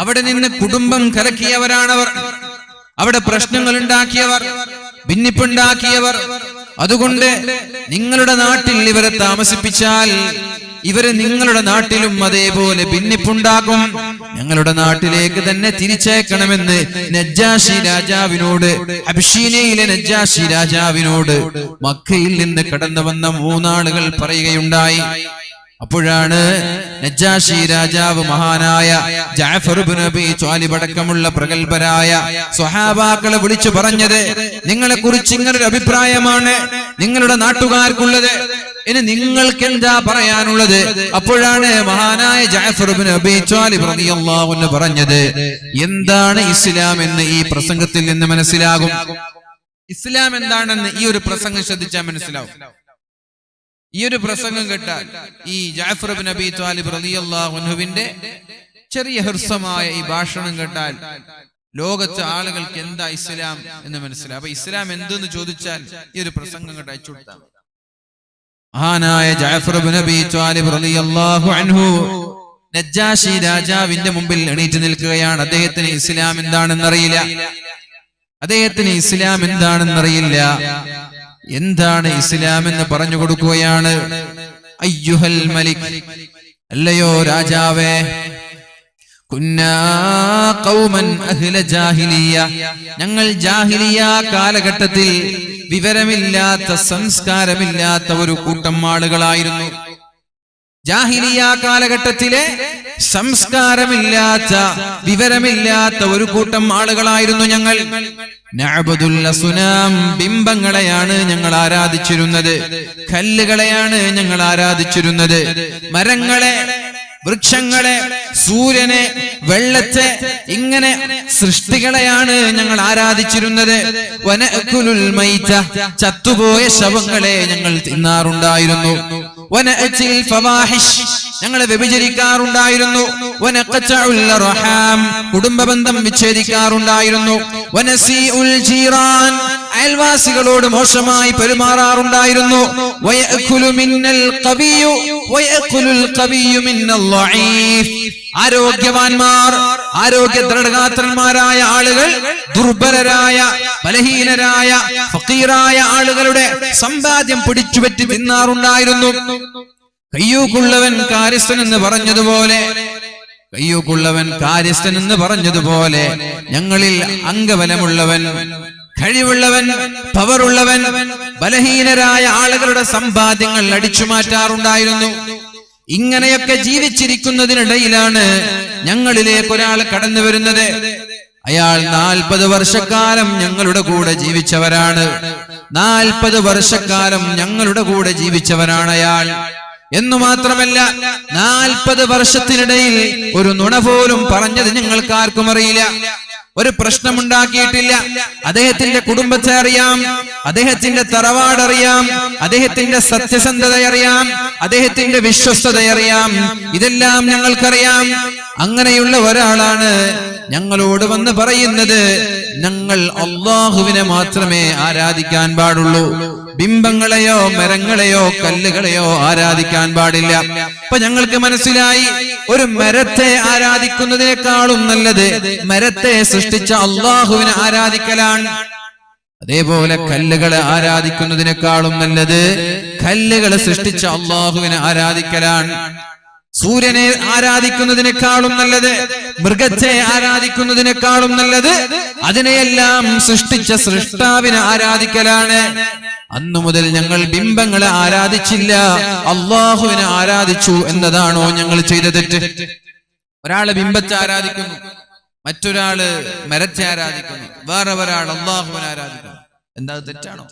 അവിടെ നിന്ന് കുടുംബം കലക്കിയവരാണവർ, അവിടെ പ്രശ്നങ്ങൾ ഉണ്ടാക്കിയവർ, ഭിന്നിപ്പുണ്ടാക്കിയവർ. അതുകൊണ്ട് നിങ്ങളുടെ നാട്ടിൽ ഇവരെ താമസിപ്പിച്ചാൽ ഇവര് നിങ്ങളുടെ നാട്ടിലും അതേപോലെ ഭിന്നിപ്പുണ്ടാക്കും, ഞങ്ങളുടെ നാട്ടിലേക്ക് തന്നെ തിരിച്ചേക്കണമെന്ന് നജ്ജാശി രാജാവിനോട്, ഹബ്ശീനയിലെ നജ്ജാശി രാജാവിനോട് മക്കയിൽ നിന്ന് കടന്നു വന്ന 3 ആളുകൾ പറയുകയുണ്ടായി. അപ്പോഴാണ് നജ്ജാശി രാജാവ് മഹാനായ ജഅഫർ ഇബ്നു അബീ ത്വാലിബ് അടക്കമുള്ള പ്രഗൽഭരായ സ്വഹാബാക്കളെ വിളിച്ചു പറഞ്ഞത്, നിങ്ങളെ കുറിച്ച് ഇങ്ങനൊരു അഭിപ്രായമാണ് നിങ്ങളുടെ നാട്ടുകാർക്കുള്ളത്, ഇനി നിങ്ങൾക്ക് എന്താ പറയാനുള്ളത്? അപ്പോഴാണ് മഹാനായ ജഅഫർ ഇബ്നു അബീ ത്വാലിബ് റളിയല്ലാഹു അൻഹു പറഞ്ഞത്, എന്താണ് ഇസ്ലാം എന്ന് ഈ പ്രസംഗത്തിൽ നിന്ന് മനസ്സിലാകും. ഇസ്ലാം എന്താണെന്ന് ഈ ഒരു പ്രസംഗം ശ്രദ്ധിച്ചാൽ മനസ്സിലാവും. ഈ ഒരു പ്രസംഗം കേട്ടാൽ, ഈ ജഅഫർ ഇബ്നു അബീ ത്വാലിബ് റളിയല്ലാഹു അൻഹുവിന്റെ ചെറിയ ഹൃസ്വമായ ഈ ഭാഷണം കേട്ടാൽ ലോകത്തെ ആളുകൾക്ക് എന്താ ഇസ്ലാം എന്ന് മനസ്സിലാവും. അപ്പൊ ഇസ്ലാം എന്തെന്ന് ചോദിച്ചാൽ ഈ ഒരു പ്രസംഗം കേട്ട് അയച്ചു കൊടുത്താൽ മഹാനായ ജഅഫർ ഇബ്നു അബീ ത്വാലിബ് റളിയല്ലാഹു അൻഹു നജ്ജാശി രാജാവിന്റെ മുമ്പിൽ എണീറ്റ് നിൽക്കുകയാണ്. അദ്ദേഹത്തിന് ഇസ്ലാം എന്താണെന്നറിയില്ല, അദ്ദേഹത്തിന് ഇസ്ലാം എന്താണെന്നറിയില്ല. എന്താണ് ഇസ്ലാം എന്ന് പറഞ്ഞു കൊടുക്കുകയാണ്. അയ്യുഹൽ മലിക്, അല്ലയോ രാജാവേ, കുന്നാ ഖൗമൻ അഹ്ല ജാഹിലിയ, ഞങ്ങൾ ജാഹിലിയ കാലഘട്ടത്തിൽ വിവരമില്ലാത്ത, സംസ്കാരമില്ലാത്ത ഒരു കൂട്ടം ആളുകളായിരുന്നു. ജാഹിലിയ കാലഘട്ടത്തിലെ സംസ്കാരമില്ലാത്ത, വിവരമില്ലാത്ത ഒരു കൂട്ടം ആളുകളായിരുന്നു ഞങ്ങൾ. നഅബുദുൽ അസ്നാം, ബിംബങ്ങളെയാണ് ഞങ്ങൾ ആരാധിച്ചിരുന്നത്, കല്ലുകളെയാണ് ഞങ്ങൾ ആരാധിച്ചിരുന്നത്, മരങ്ങളെ, വൃക്ഷങ്ങളെ, സൂര്യനെ, വെള്ളത്തെ, ഇങ്ങനെ സൃഷ്ടികളെയാണ് ഞങ്ങൾ ആരാധിച്ചിരുന്നത്. വനഅകുലുൽ മൈത, ചത്തുപോയ ശവങ്ങളെ ഞങ്ങൾ തിന്നാറുണ്ടായിരുന്നു. വനഅതിൽ ഫവാഹിഷ്, ഞങ്ങൾ വ്യഭിചരിക്കാറുണ്ടായിരുന്നു. വനഖതഉൽ റഹാം, കുടുംബബന്ധം വിച്ഛേദിക്കാറുണ്ടായിരുന്നു. വനസീഉൽ ജീറാൻ, അയൽവാസികളോട് മോശമായി പെരുമാറാറുണ്ടായിരുന്നു. വയഅകുലു മിന്നൽ ഖവിയ്യു വയഅകുലുൽ ഖവിയ്യു മിന്നൽ ളഈഫ്, ആരോഗ്യവാന്മാർ, ആരോഗ്യ ദൃഢഗാത്രന്മാരായ ആളുകൾ ദുർബലരായ, ബലഹീനരായ, ഫഖീറായ ആളുകളുടെ സമ്പാദ്യം പിടിച്ചുപറ്റി തിന്നാറുണ്ടായിരുന്നു. കയ്യൂക്കുള്ളവൻ കാര്യസ്ഥൻ എന്ന് പറഞ്ഞതുപോലെ, കയ്യൂക്കുള്ളവൻ കാര്യസ്ഥൻ എന്ന് പറഞ്ഞതുപോലെ ഞങ്ങളിൽ അംഗബലമുള്ളവൻ, കഴിവുള്ളവൻ, പവറുള്ളവൻ, ബലഹീനരായ ആളുകളുടെ സമ്പാദ്യങ്ങൾ അടിച്ചു മാറ്റാറുണ്ടായിരുന്നു. ഇങ്ങനെയൊക്കെ ജീവിച്ചിരിക്കുന്നതിനിടയിലാണ് ഞങ്ങളിലേക്ക് ഒരാൾ കടന്നു വരുന്നത്. അയാൾ 40 വർഷക്കാലം ഞങ്ങളുടെ കൂടെ ജീവിച്ചവരാണ്. 40 വർഷക്കാലം ഞങ്ങളുടെ കൂടെ ജീവിച്ചവരാണ് അയാൾ. എന്നു മാത്രമല്ല 40 വർഷത്തിനിടയിൽ ഒരു നുണ പോലും പറഞ്ഞത് ഞങ്ങൾക്ക് ആർക്കും അറിയില്ല. ഒരു പ്രശ്നമുണ്ടാക്കിയിട്ടില്ല. അദ്ദേഹത്തിന്റെ കുടുംബത്തെ അറിയാം, അദ്ദേഹത്തിന്റെ തറവാട് അറിയാം, അദ്ദേഹത്തിന്റെ സത്യസന്ധത അറിയാം, അദ്ദേഹത്തിന്റെ വിശ്വസ്തത അറിയാം. ഇതെല്ലാം ഞങ്ങൾക്കറിയാം. അങ്ങനെയുള്ള ഒരാളാണ് ഞങ്ങളോട് വന്ന് പറയുന്നത് ഞങ്ങൾ അല്ലാഹുവിനെ മാത്രമേ ആരാധിക്കാൻ പാടുള്ളൂ, ബിംബങ്ങളെയോ മരങ്ങളെയോ കല്ലുകളെയോ ആരാധിക്കാൻ പാടില്ല. അപ്പൊ ഞങ്ങൾക്ക് മനസ്സിലായി, ഒരു മരത്തെ ആരാധിക്കുന്നതിനേക്കാളും നല്ലത് മരത്തെ സൃഷ്ടിച്ച അല്ലാഹുവിനെ ആരാധിക്കലാണ്. അതേപോലെ കല്ലുകളെ ആരാധിക്കുന്നതിനേക്കാളും നല്ലത് കല്ലുകളെ സൃഷ്ടിച്ച അല്ലാഹുവിനെ ആരാധിക്കലാണ്. സൂര്യനെ ആരാധിക്കുന്നതിനേക്കാളും നല്ലത്, മൃഗത്തെ ആരാധിക്കുന്നതിനേക്കാളും നല്ലത് അതിനെയെല്ലാം സൃഷ്ടിച്ച സൃഷ്ടാവിനെ ആരാധിക്കലാണ്. അന്നു മുതൽ ഞങ്ങൾ ബിംബങ്ങളെ ആരാധിച്ചില്ല, അള്ളാഹുവിനെ ആരാധിച്ചു എന്നതാണോ ഞങ്ങൾ ചെയ്ത തെറ്റ്? ഒരാള് ബിംബത്തെ ആരാധിക്കുന്നു, മറ്റൊരാള് മരത്തെ ആരാധിക്കുന്നു, വേറെ ഒരാൾ അള്ളാഹുവിനെ ആരാധിക്കുന്നു. എന്താ തെറ്റാണോ?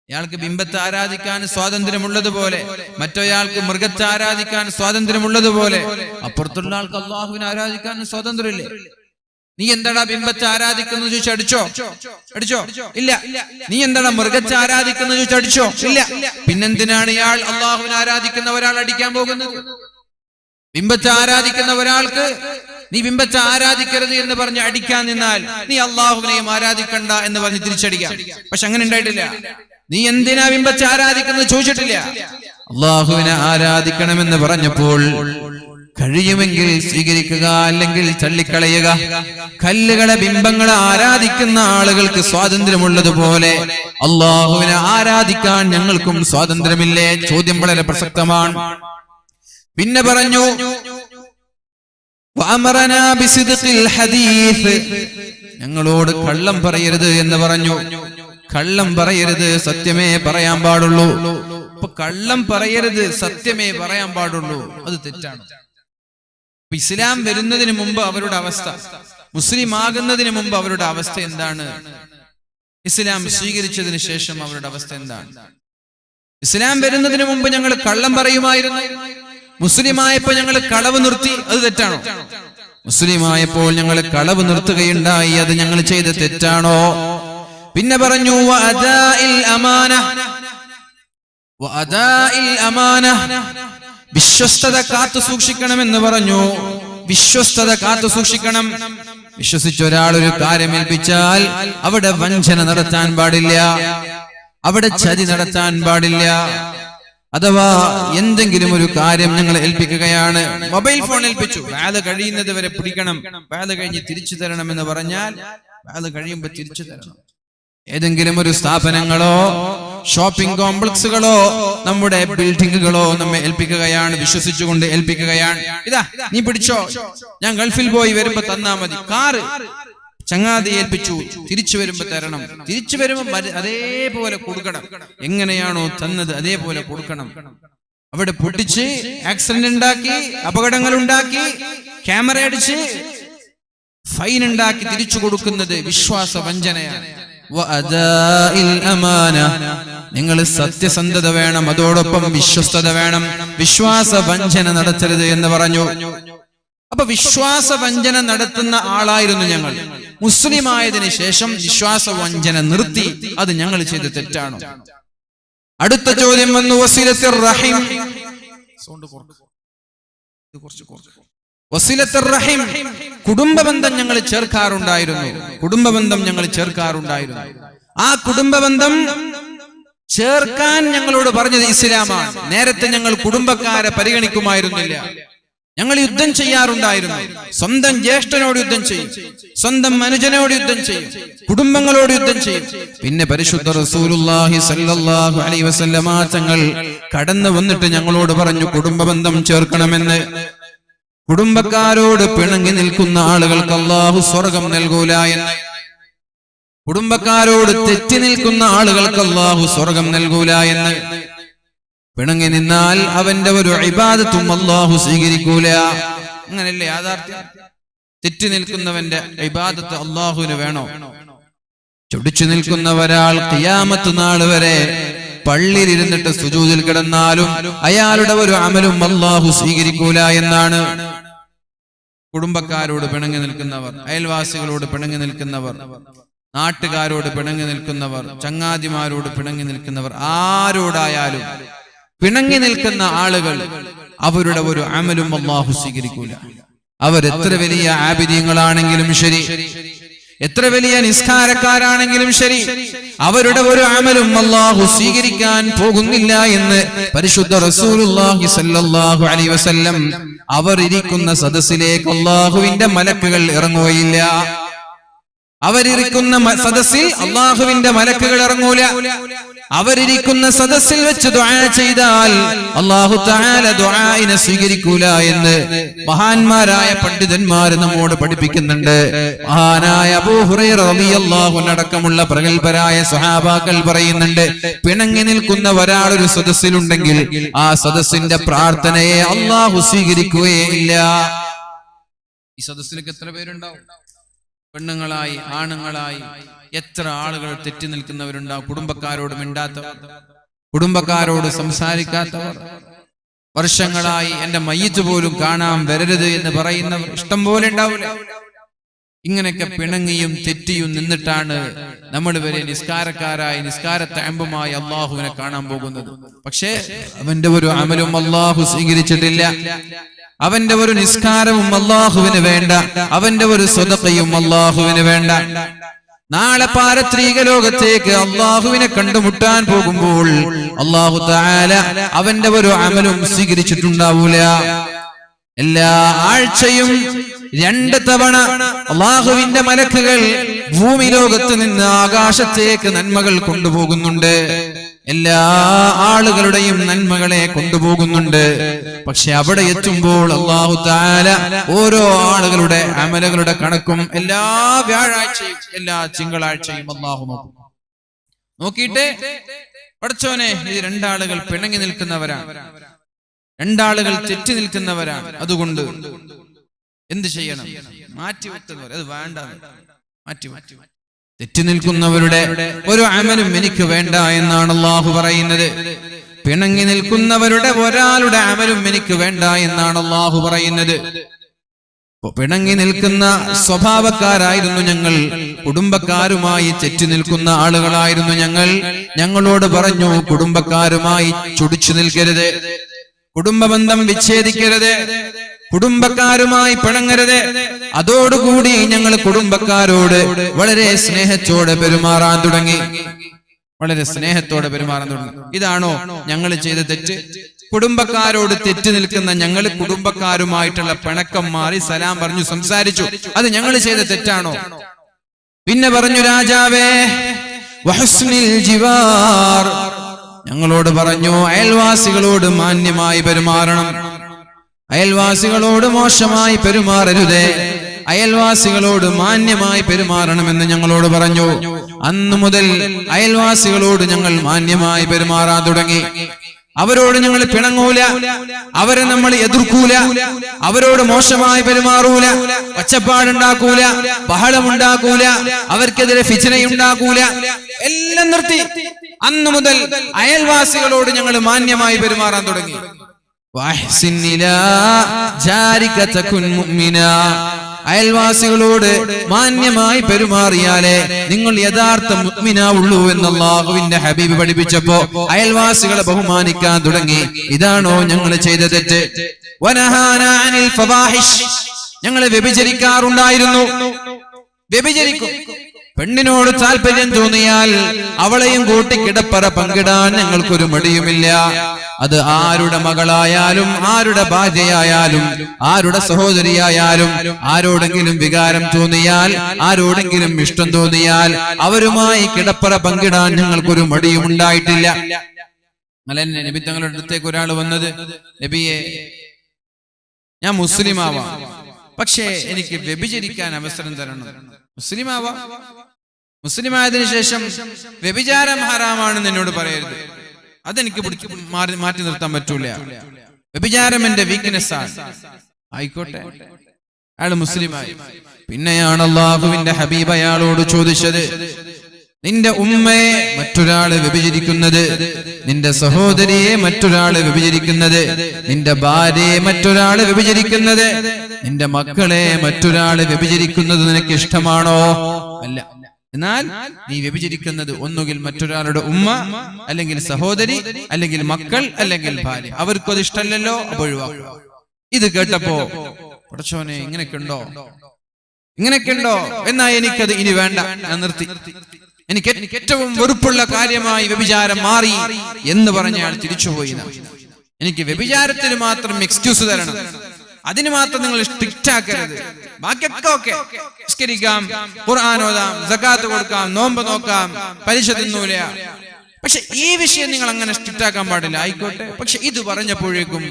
ഇയാൾക്ക് ബിംബത്തെ ആരാധിക്കാൻ സ്വാതന്ത്ര്യമുള്ളതുപോലെ മറ്റൊരാൾക്ക് മൃഗത്തെ ആരാധിക്കാൻ സ്വാതന്ത്ര്യമുള്ളതുപോലെ അപ്പുറത്തുള്ള ആൾക്ക് അള്ളാഹുവിനെ ആരാധിക്കാൻ സ്വാതന്ത്ര്യമില്ലേ? നീ എന്താടാ ബിംബത്തെ ആരാധിക്കുന്നു ചോദിച്ചു അടിച്ചോ? ഇല്ല. നീ എന്താടാ മൃഗത്തെ ആരാധിക്കുന്നു ചോദിച്ചു അടിച്ചോ? ഇല്ല. പിന്നെന്തിനാണ് ഇയാൾ അള്ളാഹുവിനെ ആരാധിക്കുന്ന ഒരാൾ അടിക്കാൻ പോകുന്നത്? ബിംബത്തെ ആരാധിക്കുന്ന ഒരാൾക്ക് നീ ബിംബത്തെ ആരാധിക്കരുത് എന്ന് പറഞ്ഞ് അടിക്കാൻ നിന്നാൽ നീ അള്ളാഹുവിനെയും ആരാധിക്കണ്ട എന്ന് പറഞ്ഞ് തിരിച്ചടിക്കാം. പക്ഷെ അങ്ങനെ ഉണ്ടായിട്ടില്ല. നീ എന്തിനാ ബിംബത്തെ ആരാധിക്കുന്നത് ചോദിച്ചിട്ടില്ല. അള്ളാഹുവിനെ ആരാധിക്കണമെന്ന് പറഞ്ഞപ്പോൾ കഴിയുമെങ്കിൽ സ്വീകരിക്കുക, അല്ലെങ്കിൽ തള്ളിക്കളയുക. കല്ലുകളെ ബിംബങ്ങളെ ആരാധിക്കുന്ന ആളുകൾക്ക് സ്വാതന്ത്ര്യമുള്ളതുപോലെ അള്ളാഹുവിനെ ആരാധിക്കാൻ ഞങ്ങൾക്കും സ്വാതന്ത്ര്യമില്ലേ? ചോദ്യം വളരെ പ്രസക്തമാണ്. പിന്നെ പറഞ്ഞു, ഞങ്ങളോട് കള്ളം പറയരുത് എന്ന് പറഞ്ഞു. കള്ളം പറയരുത്, സത്യമേ പറയാൻ പാടുള്ളൂ. അപ്പൊ കള്ളം പറയരുത്, സത്യമേ പറയാൻ പാടുള്ളൂ, അത് തെറ്റാണ്. ഇസ്ലാം വരുന്നതിന് മുമ്പ് അവരുടെ അവസ്ഥ, മുസ്ലിം ആകുന്നതിന് മുമ്പ് അവരുടെ അവസ്ഥ എന്താണ്? ഇസ്ലാം സ്വീകരിച്ചതിന് ശേഷം അവരുടെ അവസ്ഥ എന്താണ്? ഇസ്ലാം വരുന്നതിന് മുമ്പ് ഞങ്ങൾ കള്ളം പറയുമായിരുന്നു, മുസ്ലിമായപ്പോൾ ഞങ്ങൾ കളവ് നിർത്തി, അത് തെറ്റാണോ? മുസ്ലിമായപ്പോൾ ഞങ്ങൾ കളവ് നിർത്തുകയുണ്ടായി, അത് ഞങ്ങൾ ചെയ്ത തെറ്റാണോ? പിന്നെ പറഞ്ഞു, വിശ്വസ്തത കാത്തു സൂക്ഷിക്കണമെന്ന് പറഞ്ഞു. വിശ്വസ്തത കാത്തു സൂക്ഷിക്കണം. വിശ്വസിച്ച ഒരാൾ ഒരു കാര്യം ഏൽപ്പിച്ചാൽ അവിടെ വഞ്ചന നടത്താൻ പാടില്ല, അവിടെ ചതി നടത്താൻ പാടില്ല. അഥവാ എന്തെങ്കിലും ഒരു കാര്യം ഞങ്ങൾ ഏൽപ്പിക്കുകയാണ്, മൊബൈൽ ഫോൺ ഏൽപ്പിച്ചു, വാത് കഴിയുന്നത് വരെ പിടിക്കണം, വാത് കഴിഞ്ഞ് തിരിച്ചു തരണം എന്ന് പറഞ്ഞാൽ വാത് കഴിയുമ്പോൾ തിരിച്ചു തരണം. ഏതെങ്കിലും ഒരു സ്ഥാപനങ്ങളോ ഷോപ്പിംഗ് കോംപ്ലക്സുകളോ നമ്മുടെ ബിൽഡിങ്ങുകളോ നമ്മെ ഏൽപ്പിക്കുകയാണ്, വിശ്വസിച്ചുകൊണ്ട് ഏൽപ്പിക്കുകയാണ്. ഇതാ നീ പിടിച്ചോ, ഞാൻ ഗൾഫിൽ പോയി വരുമ്പോ തന്നാ മതി. കാറ് ചങ്ങാതി ഏൽപ്പിച്ചു, തിരിച്ചു വരുമ്പോ തരണം. തിരിച്ചു വരുമ്പോ അതേപോലെ കൊടുക്കണം. എങ്ങനെയാണോ തന്നത് അതേപോലെ കൊടുക്കണം. അവിടെ പൊട്ടിച്ച് ആക്സിഡന്റ് ഉണ്ടാക്കി, അപകടങ്ങൾ ഉണ്ടാക്കി, ക്യാമറ അടിച്ച് ഫൈൻ ഉണ്ടാക്കി തിരിച്ചു കൊടുക്കുന്നത് വിശ്വാസ വഞ്ചനയാണ്. നിങ്ങൾ സത്യസന്ധത വേണം, അതോടൊപ്പം വിശ്വസ്തത വേണം, വിശ്വാസ വഞ്ചന നടത്തരുത് എന്ന് പറഞ്ഞു. അപ്പൊ വിശ്വാസ വഞ്ചന നടത്തുന്ന ആളായിരുന്നു ഞങ്ങൾ. മുസ്ലിം ആയതിനു ശേഷം വിശ്വാസ വഞ്ചന നിർത്തി, അത് ഞങ്ങൾ ചെയ്ത തെറ്റാണോ? അടുത്ത ചോദ്യം വന്നു, വസിലത്തുർ റഹീം. വസിലത്തുർ റഹീം, കുടുംബബന്ധം ഞങ്ങൾ ചേർക്കാറുണ്ടായിരുന്നു. കുടുംബബന്ധം ഞങ്ങൾ ചേർക്കാറുണ്ടായിരുന്നു. ആ കുടുംബബന്ധം ചേർക്കാൻ ഞങ്ങളോട് പറഞ്ഞത് ഇസ്ലാമാണ്. നേരത്തെ ഞങ്ങൾ കുടുംബക്കാരെ പരിഗണിക്കുമായിരുന്നില്ല. ഞങ്ങൾ യുദ്ധം ചെയ്യാറുണ്ടായിരുന്നു. സ്വന്തം ജ്യേഷ്ഠനോട് യുദ്ധം ചെയ്യും, സ്വന്തം അനുജനോട് യുദ്ധം ചെയ്യും, കുടുംബങ്ങളോട് യുദ്ധം ചെയ്യും. പിന്നെ പരിശുദ്ധ റസൂലുള്ളാഹി സ്വല്ലല്ലാഹു അലൈഹി വസല്ലമ തങ്ങൾ കടന്നു വന്നിട്ട് ഞങ്ങളോട് പറഞ്ഞു കുടുംബബന്ധം ചേർക്കണമെന്ന്. കുടുംബക്കാരോട് പിണങ്ങി നിൽക്കുന്ന ആളുകൾക്ക് അല്ലാഹു സ്വർഗം നൽകൂല എന്ന്. കുടുംബക്കാരോട് തെറ്റി നിൽക്കുന്ന ആളുകൾക്ക് അല്ലാഹു സ്വർഗം നൽകൂല എന്ന്. പിണങ്ങി നിന്നാൽ അവന്റെ ഒരു ഇബാദത്തും അല്ലാഹു സ്വീകരിക്കൂല. അങ്ങനല്ലേ യാഥാർത്ഥ്യം? തെറ്റി നിൽക്കുന്നവന്റെ ഇബാദത്ത് അല്ലാഹുവിന് വേണോ? ചൊടിച്ചു നിൽക്കുന്ന ഒരാൾ ഖിയാമത്ത് നാൾ വരെ പള്ളിയിൽ ഇരുന്നിട്ട് സുജൂദിൽ കിടന്നാലും അയാളുടെ ഒരു അമലും അല്ലാഹു സ്വീകരിക്കൂല എന്നാണ്. കുടുംബക്കാരോട് പിണങ്ങി നിൽക്കുന്നവർ, അയൽവാസികളോട് പിണങ്ങി നിൽക്കുന്നവർ, നാട്ടുകാരോട് പിണങ്ങി നിൽക്കുന്നവർ, ചങ്ങാതിമാരോട് പിണങ്ങി നിൽക്കുന്നവർ, ആരോടായാലും പിണങ്ങി നിൽക്കുന്ന ആളുകൾ അവരുടെ ഒരു അമലും അല്ലാഹു സ്വീകരിക്കൂല. അവരെത്ര വലിയ ആബിദീങ്ങളാണെങ്കിലും ശരി, എത്ര വലിയ നിസ്കാരക്കാരാണെങ്കിലും ശരി, അവരുടെ ഒരു അമലും അല്ലാഹു സ്വീകരിക്കാൻ പോകുന്നില്ല എന്ന് പരിശുദ്ധ റസൂലുള്ളാഹി സ്വല്ലല്ലാഹു അലൈഹി വസല്ലം. അവർ ഇരിക്കുന്ന സദസ്സിലേക്ക് അല്ലാഹുവിന്റെ മലക്കുകൾ ഇറങ്ങുകയില്ല. അവരിരിക്കുന്ന സദസ്സിൽ അല്ലാഹുവിന്റെ മലക്കുകൾ ഇറങ്ങൂല. അവരിരിക്കുന്ന സദസ്സിൽ വെച്ച് ദുആ ചെയ്താൽ അല്ലാഹു തആല ദുആഇനെ സ്വീകരിക്കൂല എന്ന് മഹാന്മാരായ പണ്ഡിതന്മാർ നമ്മോട് പഠിപ്പിക്കുന്നുണ്ട്. മഹാനായ അബൂ ഹുറൈറ റളിയല്ലാഹു അൻഹു അടക്കമുള്ള പ്രഗൽഭരായ സ്വഹാബാക്കൾ പറയുന്നുണ്ട്, പിണങ്ങി നിൽക്കുന്ന ഒരാൾ ഒരു സദസ്സിലുണ്ടെങ്കിൽ ആ സദസ്സിന്റെ പ്രാർത്ഥനയെ അല്ലാഹു സ്വീകരിക്കുകയില്ല. ഈ സദസ്സിലേക്ക് എത്ര പേരുണ്ടാവും? പെണ്ണുങ്ങളായി ആണുങ്ങളായി എത്ര ആളുകൾ തെറ്റി നിൽക്കുന്നവരുണ്ടാവും. കുടുംബക്കാരോട് മിണ്ടാത്തവർ, കുടുംബക്കാരോട് സംസാരിക്കാത്തവർ, വർഷങ്ങളായി എന്റെ മയ്യിത്ത് പോലും കാണാൻ വരരുത് എന്ന് പറയുന്നവർ ഇഷ്ടം പോലെ ഉണ്ടാവില്ല. ഇങ്ങനെയൊക്കെ പിണങ്ങിയും തെറ്റിയും നിന്നിട്ടാണ് നമ്മൾ വരെ നിസ്കാരക്കാരായി നിസ്കാരത്തഴമ്പുമായി അള്ളാഹുവിനെ കാണാൻ പോകുന്നത്. പക്ഷേ അവന്റെ ഒരു അമലും അള്ളാഹു സ്വീകരിച്ചിട്ടില്ല. അവന്റെ ഒരു നിസ്കാരവും അല്ലാഹുവിന് വേണ്ട. അവന്റെ ഒരു സ്വതഖയും അല്ലാഹുവിന് വേണ്ട. നാളെ പാരത്രിക ലോകത്തേക്ക് അല്ലാഹുവിനെ കണ്ടുമുട്ടാൻ പോകുമ്പോൾ അല്ലാഹു തആല അവന്റെ ഒരു അമലും സ്വീകരിച്ചിട്ടുണ്ടാവൂല. എല്ലാ ആഴ്ചയും 2 തവണ അല്ലാഹുവിന്റെ മലക്കുകൾ ഭൂമി ലോകത്ത് നിന്ന് ആകാശത്തേക്ക് നന്മകൾ കൊണ്ടുപോകുന്നുണ്ട്. എല്ലാ ആളുകളുടെയും നന്മകളെ കൊണ്ടുപോകുന്നുണ്ട്. പക്ഷെ അവിടെ എത്തുമ്പോൾ അല്ലാഹു തആല ഓരോ ആളുകളുടെ അമലുകളുടെ കണക്കും എല്ലാ വ്യാഴാഴ്ചയും എല്ലാ തിങ്കളാഴ്ചയും അല്ലാഹു നോക്കും. നോക്കിയിട്ട് പടച്ചോനെ, ഈ 2 ആളുകൾ പിണങ്ങി നിൽക്കുന്നവരാണ്, 2 ആളുകൾ തെറ്റി നിൽക്കുന്നവരാണ്, അതുകൊണ്ട് എന്ത് ചെയ്യണം? മാറ്റി വെക്കുന്നവർ, അത് വേണ്ട, മാറ്റി. തെറ്റി നിൽക്കുന്നവരുടെ ഒരു അമലും എനിക്ക് വേണ്ട എന്നാണ് അല്ലാഹു പറയുന്നത്. പിണങ്ങി നിൽക്കുന്നവരുടെ ഒരാളുടെ അമലും എനിക്ക് വേണ്ട എന്നാണ് അല്ലാഹു പറയുന്നത്. പിണങ്ങി നിൽക്കുന്ന സ്വഭാവക്കാരായിരുന്നു ഞങ്ങൾ, കുടുംബക്കാരുമായി തെറ്റി നിൽക്കുന്ന ആളുകളായിരുന്നു ഞങ്ങൾ. ഞങ്ങളോട് പറഞ്ഞു, കുടുംബക്കാരുമായി ചൊടിച്ചു നിൽക്കരുത്, കുടുംബബന്ധം വിച്ഛേദിക്കരുത്, കുടുംബക്കാരുമായി പിണങ്ങരുത്. അതോടുകൂടി ഞങ്ങൾ കുടുംബക്കാരോട് വളരെ സ്നേഹത്തോടെ പെരുമാറാൻ തുടങ്ങി, വളരെ സ്നേഹത്തോടെ പെരുമാറാൻ തുടങ്ങി. ഇതാണോ ഞങ്ങൾ ചെയ്ത തെറ്റ്? കുടുംബക്കാരോട് തെറ്റി നിൽക്കുന്ന ഞങ്ങൾ കുടുംബക്കാരുമായിട്ടുള്ള പിണക്കം മാറി സലാം പറഞ്ഞു സംസാരിച്ചു, അത് ഞങ്ങൾ ചെയ്ത തെറ്റാണോ? പിന്നെ പറഞ്ഞു, രാജാവേ വഹസ്നിൽ ജിവാർ, ഞങ്ങളോട് പറഞ്ഞു അയൽവാസികളോട് മാന്യമായി പെരുമാറണം, അയൽവാസികളോട് മോശമായി പെരുമാറരുതേ, അയൽവാസികളോട് മാന്യമായി പെരുമാറണമെന്ന് ഞങ്ങളോട് പറഞ്ഞു. അന്നു മുതൽ അയൽവാസികളോട് ഞങ്ങൾ മാന്യമായി പെരുമാറാൻ തുടങ്ങി. അവരോട് ഞങ്ങൾ പിണങ്ങൂല, അവരെ നമ്മൾ എതിർക്കൂല, അവരോട് മോശമായി പെരുമാറൂല, ഒച്ചപ്പാടുണ്ടാക്കൂല, ബഹളമുണ്ടാക്കൂല, അവർക്കെതിരെ ഫിത്നയുണ്ടാക്കൂല, എല്ലാം നിർത്തി. അന്നു മുതൽ അയൽവാസികളോട് ഞങ്ങൾ മാന്യമായി പെരുമാറാൻ തുടങ്ങി. അയൽവാസികളോട് മാന്യമായി പെരുമാറിയാലേ നിങ്ങൾ യഥാർത്ഥ മുഅ്മിനാവുള്ളൂ എന്ന് അല്ലാഹുവിന്റെ ഹബീബ് പഠിപ്പിച്ചപ്പോ അയൽവാസികളെ ബഹുമാനിക്കാൻ തുടങ്ങി. ഇതാണോ ഞങ്ങൾ ചെയ്ത തെറ്റ്? വനഹാനാ അനിൽ ഫവാഹിഷ്, ഞങ്ങൾ വ്യഭിചരിക്കാറുണ്ടായിരുന്നു, വ്യഭിചരിക്കും. പെണ്ണിനോട് താല്പര്യം തോന്നിയാൽ അവളെയും കൂട്ടി കിടപ്പറ പങ്കിടാൻ ഞങ്ങൾക്കൊരു മടിയുമില്ല. അത് ആരുടെ മകളായാലും ആരുടെ ഭാര്യയായാലും ആരുടെ സഹോദരിയായാലും ആരോടെങ്കിലും വികാരം തോന്നിയാൽ ആരോടെങ്കിലും ഇഷ്ടം തോന്നിയാൽ അവരുമായി കിടപ്പറ പങ്കിടാൻ ഞങ്ങൾക്കൊരു മടിയും ഉണ്ടായിട്ടില്ല. നബി തങ്ങളുടെ അടുത്തേക്ക് ഒരാൾ വന്നത്, നബിയെ, ഞാൻ മുസ്ലിം ആവാം, പക്ഷേ എനിക്ക് വ്യഭിചരിക്കാൻ അവസരം തരണം. മുസ്ലിം ആവാം, മുസ്ലിം ആയതിനു ശേഷം വ്യഭിചാരം ഹറാമാണെന്ന് എന്നോട് പറയരുത്, അതെനിക്ക് മാറ്റി നിർത്താൻ പറ്റൂല, വ്യഭിചാരം എന്റെ വീക്ക്നെസ് ആണ്. ആയിക്കോട്ടെ, അയാൾ മുസ്ലിമായി. പിന്നെയാണ് അല്ലാഹുവിന്റെ ഹബീബ് അയാളോട് ചോദിച്ചത്, നിന്റെ ഉമ്മയെ മറ്റൊരാള് വ്യഭിചരിക്കുന്നത്, നിന്റെ സഹോദരിയെ മറ്റൊരാള് വ്യഭിചരിക്കുന്നത്, നിന്റെ ഭാര്യയെ മറ്റൊരാള് വ്യഭിചരിക്കുന്നത്, നിന്റെ മക്കളെ മറ്റൊരാള് വ്യഭിചരിക്കുന്നത് നിനക്ക് ഇഷ്ടമാണോ? അല്ല. എന്നാൽ നീ വ്യഭിചരിക്കുന്നത് ഒന്നുകിൽ മറ്റൊരാളുടെ ഉമ്മ, അല്ലെങ്കിൽ സഹോദരി, അല്ലെങ്കിൽ മക്കൾ, അല്ലെങ്കിൽ ഭാര്യ. അവർക്കും അത് ഇഷ്ടമല്ലല്ലോ, അപ്പൊ ഒഴിവാക്കുക. ഇത് കേട്ടപ്പോ പടച്ചോനെ ഇങ്ങനെയൊക്കെയുണ്ടോ, ഇങ്ങനെയൊക്കെയുണ്ടോ, എന്നാ എനിക്കത് ഇനി വേണ്ട, ഞാൻ നിർത്തി. എനിക്ക് ഏറ്റവും വെറുപ്പുള്ള കാര്യമായി വ്യഭിചാരം മാറി എന്ന് പറഞ്ഞയാൾ തിരിച്ചുപോയി. എനിക്ക് വ്യഭിചാരത്തിന് മാത്രം എക്സ്ക്യൂസ് തരണം, അതിന് മാത്രം നിങ്ങൾ സ്ട്രിക്റ്റ് ആക്കരുത്. ബാക്കിയൊക്കെ ഓക്കെ, നിസ്കരിക്കാം, ഖുർആൻ ഓതാം, സകാത്ത് കൊടുക്കാം, നോമ്പ് നോക്കാം, പലിശ തിന്നൂല, പക്ഷെ ഈ വിഷയം നിങ്ങൾ അങ്ങനെ സ്ട്രിക്റ്റ് ആക്കാൻ പാടില്ല. ആയിക്കോട്ടെ. പക്ഷെ ഇത് പറഞ്ഞപ്പോഴേക്കും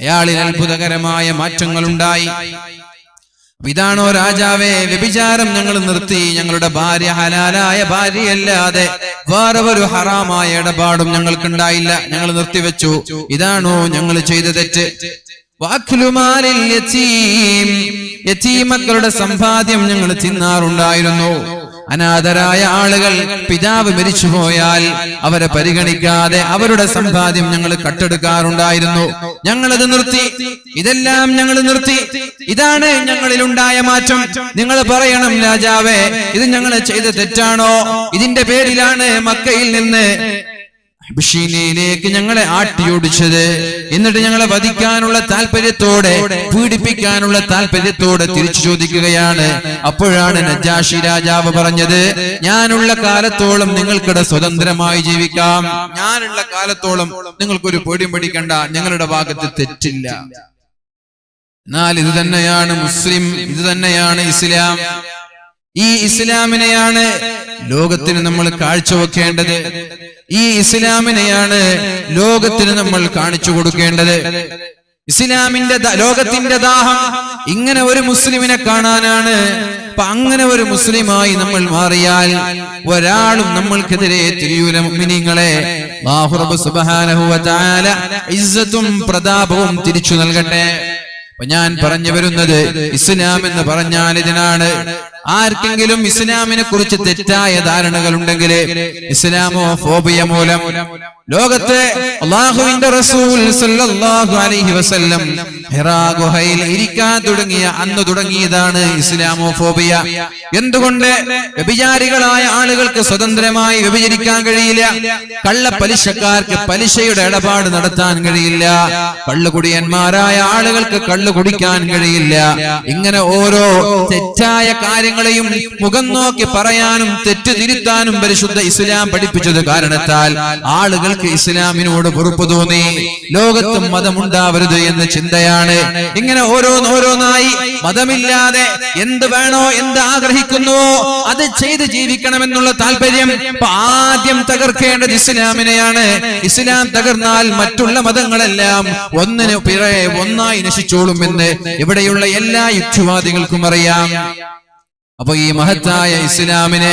അയാളിൽ അത്ഭുതകരമായ മാറ്റങ്ങൾ ഉണ്ടായി. ഇതാണോ രാജാവേ, വ്യഭിചാരം ഞങ്ങൾ നിർത്തി, ഞങ്ങളുടെ ഭാര്യ ഹലാലായ ഭാര്യയല്ലാതെ വേറെ ഒരു ഹറാമായ ഇടപാടും ഞങ്ങൾക്കുണ്ടായില്ല, ഞങ്ങൾ നിർത്തിവെച്ചു. ഇതാണോ ഞങ്ങൾ ചെയ്ത തെറ്റ്? വാഖ്ലുമാലിൽ യതീം, യതീമക്കളുടെ സമ്പാദ്യം ഞങ്ങൾ തിന്നാറുണ്ടായിരുന്നു. അനാഥരായ ആളുകൾ പിതാവ് മരിച്ചുപോയാൽ അവരെ പരിഗണിക്കാതെ അവരുടെ സമ്പാദ്യം ഞങ്ങൾ കട്ടെടുക്കാറുണ്ടായിരുന്നു. ഞങ്ങളത് നിർത്തി. ഇതെല്ലാം ഞങ്ങൾ നിർത്തി. ഇതാണ് ഞങ്ങളിലുണ്ടായ മാറ്റം. നിങ്ങൾ പറയണം രാജാവേ, ഇത് ഞങ്ങൾ ചെയ്ത തെറ്റാണോ? ഇതിന്റെ പേരിലാണ് മക്കയിൽ നിന്ന് ഹബശീനയിലേക്ക് ഞങ്ങളെ ആട്ടിയോടിച്ചത്. എന്നിട്ട് ഞങ്ങളെ വധിക്കാനുള്ള താല്പര്യത്തോടെ, പീഡിപ്പിക്കാനുള്ള താല്പര്യത്തോടെ തിരിച്ചു ചോദിക്കുകയാണ്. അപ്പോഴാണ് നജാഷി രാജാവ് പറഞ്ഞത്, ഞാനുള്ള കാലത്തോളം നിങ്ങൾക്കിടെ സ്വതന്ത്രമായി ജീവിക്കാം, ഞാനുള്ള കാലത്തോളം നിങ്ങൾക്കൊരു പേടിയും പേടിക്കണ്ട, ഞങ്ങളുടെ ഭാഗത്ത് തെറ്റില്ല. എന്നാൽ ഇത് തന്നെയാണ് മുസ്ലിം, ഇത് തന്നെയാണ് ഇസ്ലാം. ഈ ഇസ്ലാമിനെയാണ് ലോകത്തിന് നമ്മൾ കാഴ്ചവെക്കേണ്ടത്. ഈ ഇസ്ലാമിനെയാണ് ലോകത്തിന് നമ്മൾ കാണിച്ചു കൊടുക്കേണ്ടത്. ഇസ്ലാമിന്റെ ലോകത്തിന്റെ ദാഹം ഇങ്ങനെ ഒരു മുസ്ലിമിനെ കാണാനാണ്. അപ്പൊ അങ്ങനെ ഒരു മുസ്ലിമായി നമ്മൾ മാറിയാൽ ഒരാളും നമ്മൾക്കെതിരെ തിരിയൂല. മുഅ്മിനീങ്ങളെ, അല്ലാഹു റബ്ബ് സുബ്ഹാനഹു വ തആല ഇസ്സത്തും പ്രതാപവും തിരിച്ചു നൽകട്ടെ. അപ്പൊ ഞാൻ പറഞ്ഞു വരുന്നത്, ഇസ്ലാം എന്ന് പറഞ്ഞാൽ ഇതിനാണ്. ആർക്കെങ്കിലും ഇസ്ലാമിനെ കുറിച്ച് തെറ്റായ ധാരണകൾ ഉണ്ടെങ്കിൽ, ഇസ്ലാമോ ഫോബിയ മൂലം ലോകത്തെ അല്ലാഹുവിന്റെ റസൂൽ സല്ലല്ലാഹു അലൈഹി വസല്ലം ഹിറാ ഗുഹയിൽ ഇരിക്കാൻ തുടങ്ങിയ അന്ന് തുടങ്ങിയതാണ് ഇസ്ലാമോഫോബിയ. എന്തുകൊണ്ട്? വ്യഭിചാരികളായ ആളുകൾക്ക് സ്വതന്ത്രമായി വ്യഭിചരിക്കാൻ കഴിയില്ല, കള്ളപ്പലിശക്കാർക്ക് പലിശയുടെ ഇടപാട് നടത്താൻ കഴിയില്ല, കള്ളുകുടിയന്മാരായ ആളുകൾക്ക് കള്ളു കുടിക്കാൻ കഴിയില്ല. ഇങ്ങനെ ഓരോ തെറ്റായ കാര്യങ്ങളെയും മുഖം നോക്കി പറയാനും തെറ്റ് തിരുത്താനും പരിശുദ്ധ ഇസ്ലാം പഠിപ്പിച്ചത് കാരണത്താൽ ആളുകൾക്ക് ഇസ്ലാമിനോട് വെറുപ്പ് തോന്നി. ലോകത്തും മതമുണ്ടാവരുത് എന്ന ചിന്തയാണ്. ഇങ്ങനെ ഓരോന്നായി മതമില്ലാതെ എന്ത് വേണോ, എന്ത് ആഗ്രഹിക്കുന്നുവോ അത് ചെയ്ത് ജീവിക്കണമെന്നുള്ള താല്പര്യം. ആദ്യം തകർക്കേണ്ടത് ഇസ്ലാമിനെയാണ്. ഇസ്ലാം തകർന്നാൽ മറ്റുള്ള മതങ്ങളെല്ലാം ഒന്നിന് പിറകെ ഒന്നായി നശിച്ചോളും എന്ന് ഇവിടെയുള്ള എല്ലാ യുക്തിവാദികൾക്കും അറിയാം. അപ്പൊ ഈ മഹത്തായ ഇസ്ലാമിനെ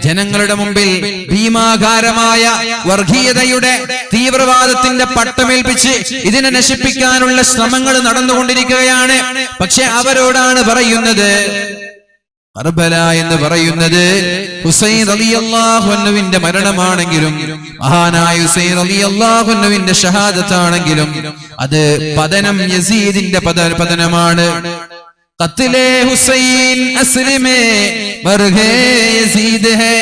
ജനങ്ങളുടെ മുമ്പിൽ ഭീമാകാരമായ വർഗീയതയുടെ തീവ്രവാദത്തിന്റെ പട്ടമേൽപ്പിച്ച് ഇതിനെ നശിപ്പിക്കാനുള്ള ശ്രമങ്ങൾ നടന്നുകൊണ്ടിരിക്കുകയാണ്. പക്ഷെ അവരോടാണ് പറയുന്നത്, കർബല എന്ന് പറയുന്നത് ഹുസൈൻ റളിയല്ലാഹു അൻഹുവിന്റെ മരണമാണെങ്കിലും, മഹാനായ ഹുസൈൻ റളിയല്ലാഹു അൻഹുവിന്റെ ഷഹാദത്താണെങ്കിലും അത് പതനം യസീദിന്റെ പതനമാണ്. ഖത്ലേ ഹുസൈൻ അസ്ലിമേ ബർഹേ യസീദ് ഹേ,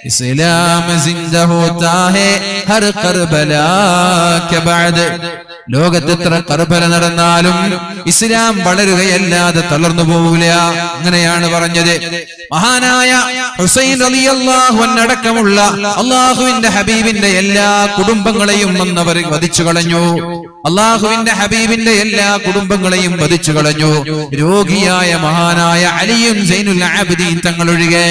ഇസ്ലാം സിന്ദ ഹോതാ ഹേ ഹർ കർബലാ കെ ബാദ്. ലോകത്ത് എത്ര കർബല നടന്നാലും ഇസ്ലാം വളരുകയല്ലാതെ തളർന്നു പോവില്ല. അങ്ങനെയാണ് പറഞ്ഞത്. മഹാനായ ഹുസൈൻ റളിയല്ലാഹു അൻഹു അടക്കമുള്ള അല്ലാഹുവിന്റെ ഹബീബിന്റെ എല്ലാ കുടുംബങ്ങളെയും അവർ വധിച്ചു കളഞ്ഞു. അല്ലാഹുവിന്റെ ഹബീബിന്റെ എല്ലാ കുടുംബങ്ങളെയും വധിച്ചു കളഞ്ഞു. രോഗിയായ മഹാനായ അലിയും സൈനുൽ ആബിദീൻ തങ്ങളൊഴികെ,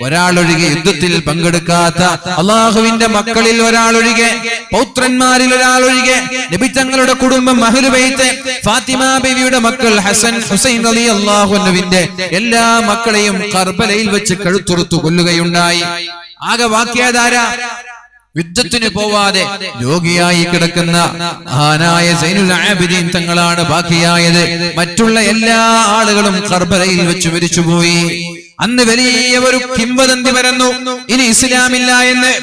ഒരാളൊഴികെ യുദ്ധത്തിൽ പങ്കെടുക്കാത്ത അല്ലാഹുവിന്റെ മക്കളിൽ ഒരാളൊഴികെ, പൗത്രന്മാരിൽ ഒരാളൊഴികെ, നബി തങ്ങളുടെ കുടുംബം അഹ്ലു ബൈത്ത്, ഫാത്തിമ ബീവിയുടെ മക്കൾ ഹസൻ ഹുസൈൻ റളിയല്ലാഹു അൻഹുവിന്റെ എല്ലാ മക്കളെയും കർബലയിൽ വെച്ച് കഴുത്തുറുത്തു കൊല്ലുകയുണ്ടായി. ആകെ വാക്കിയാധാര യുദ്ധത്തിന് പോവാതെ രോഗിയായി കിടക്കുന്ന മഹാനായ സൈനുൽ ആബിദീൻ തങ്ങളാണ് ബാക്കിയായത്. മറ്റുള്ള എല്ലാ ആളുകളും കർബലയിൽ വെച്ച് മരിച്ചുപോയി. അന്ന് വലിയ ഒരു കിംവദന്തി പരന്നു, ഇനി ഇസ്ലാമില്ല എന്ന്,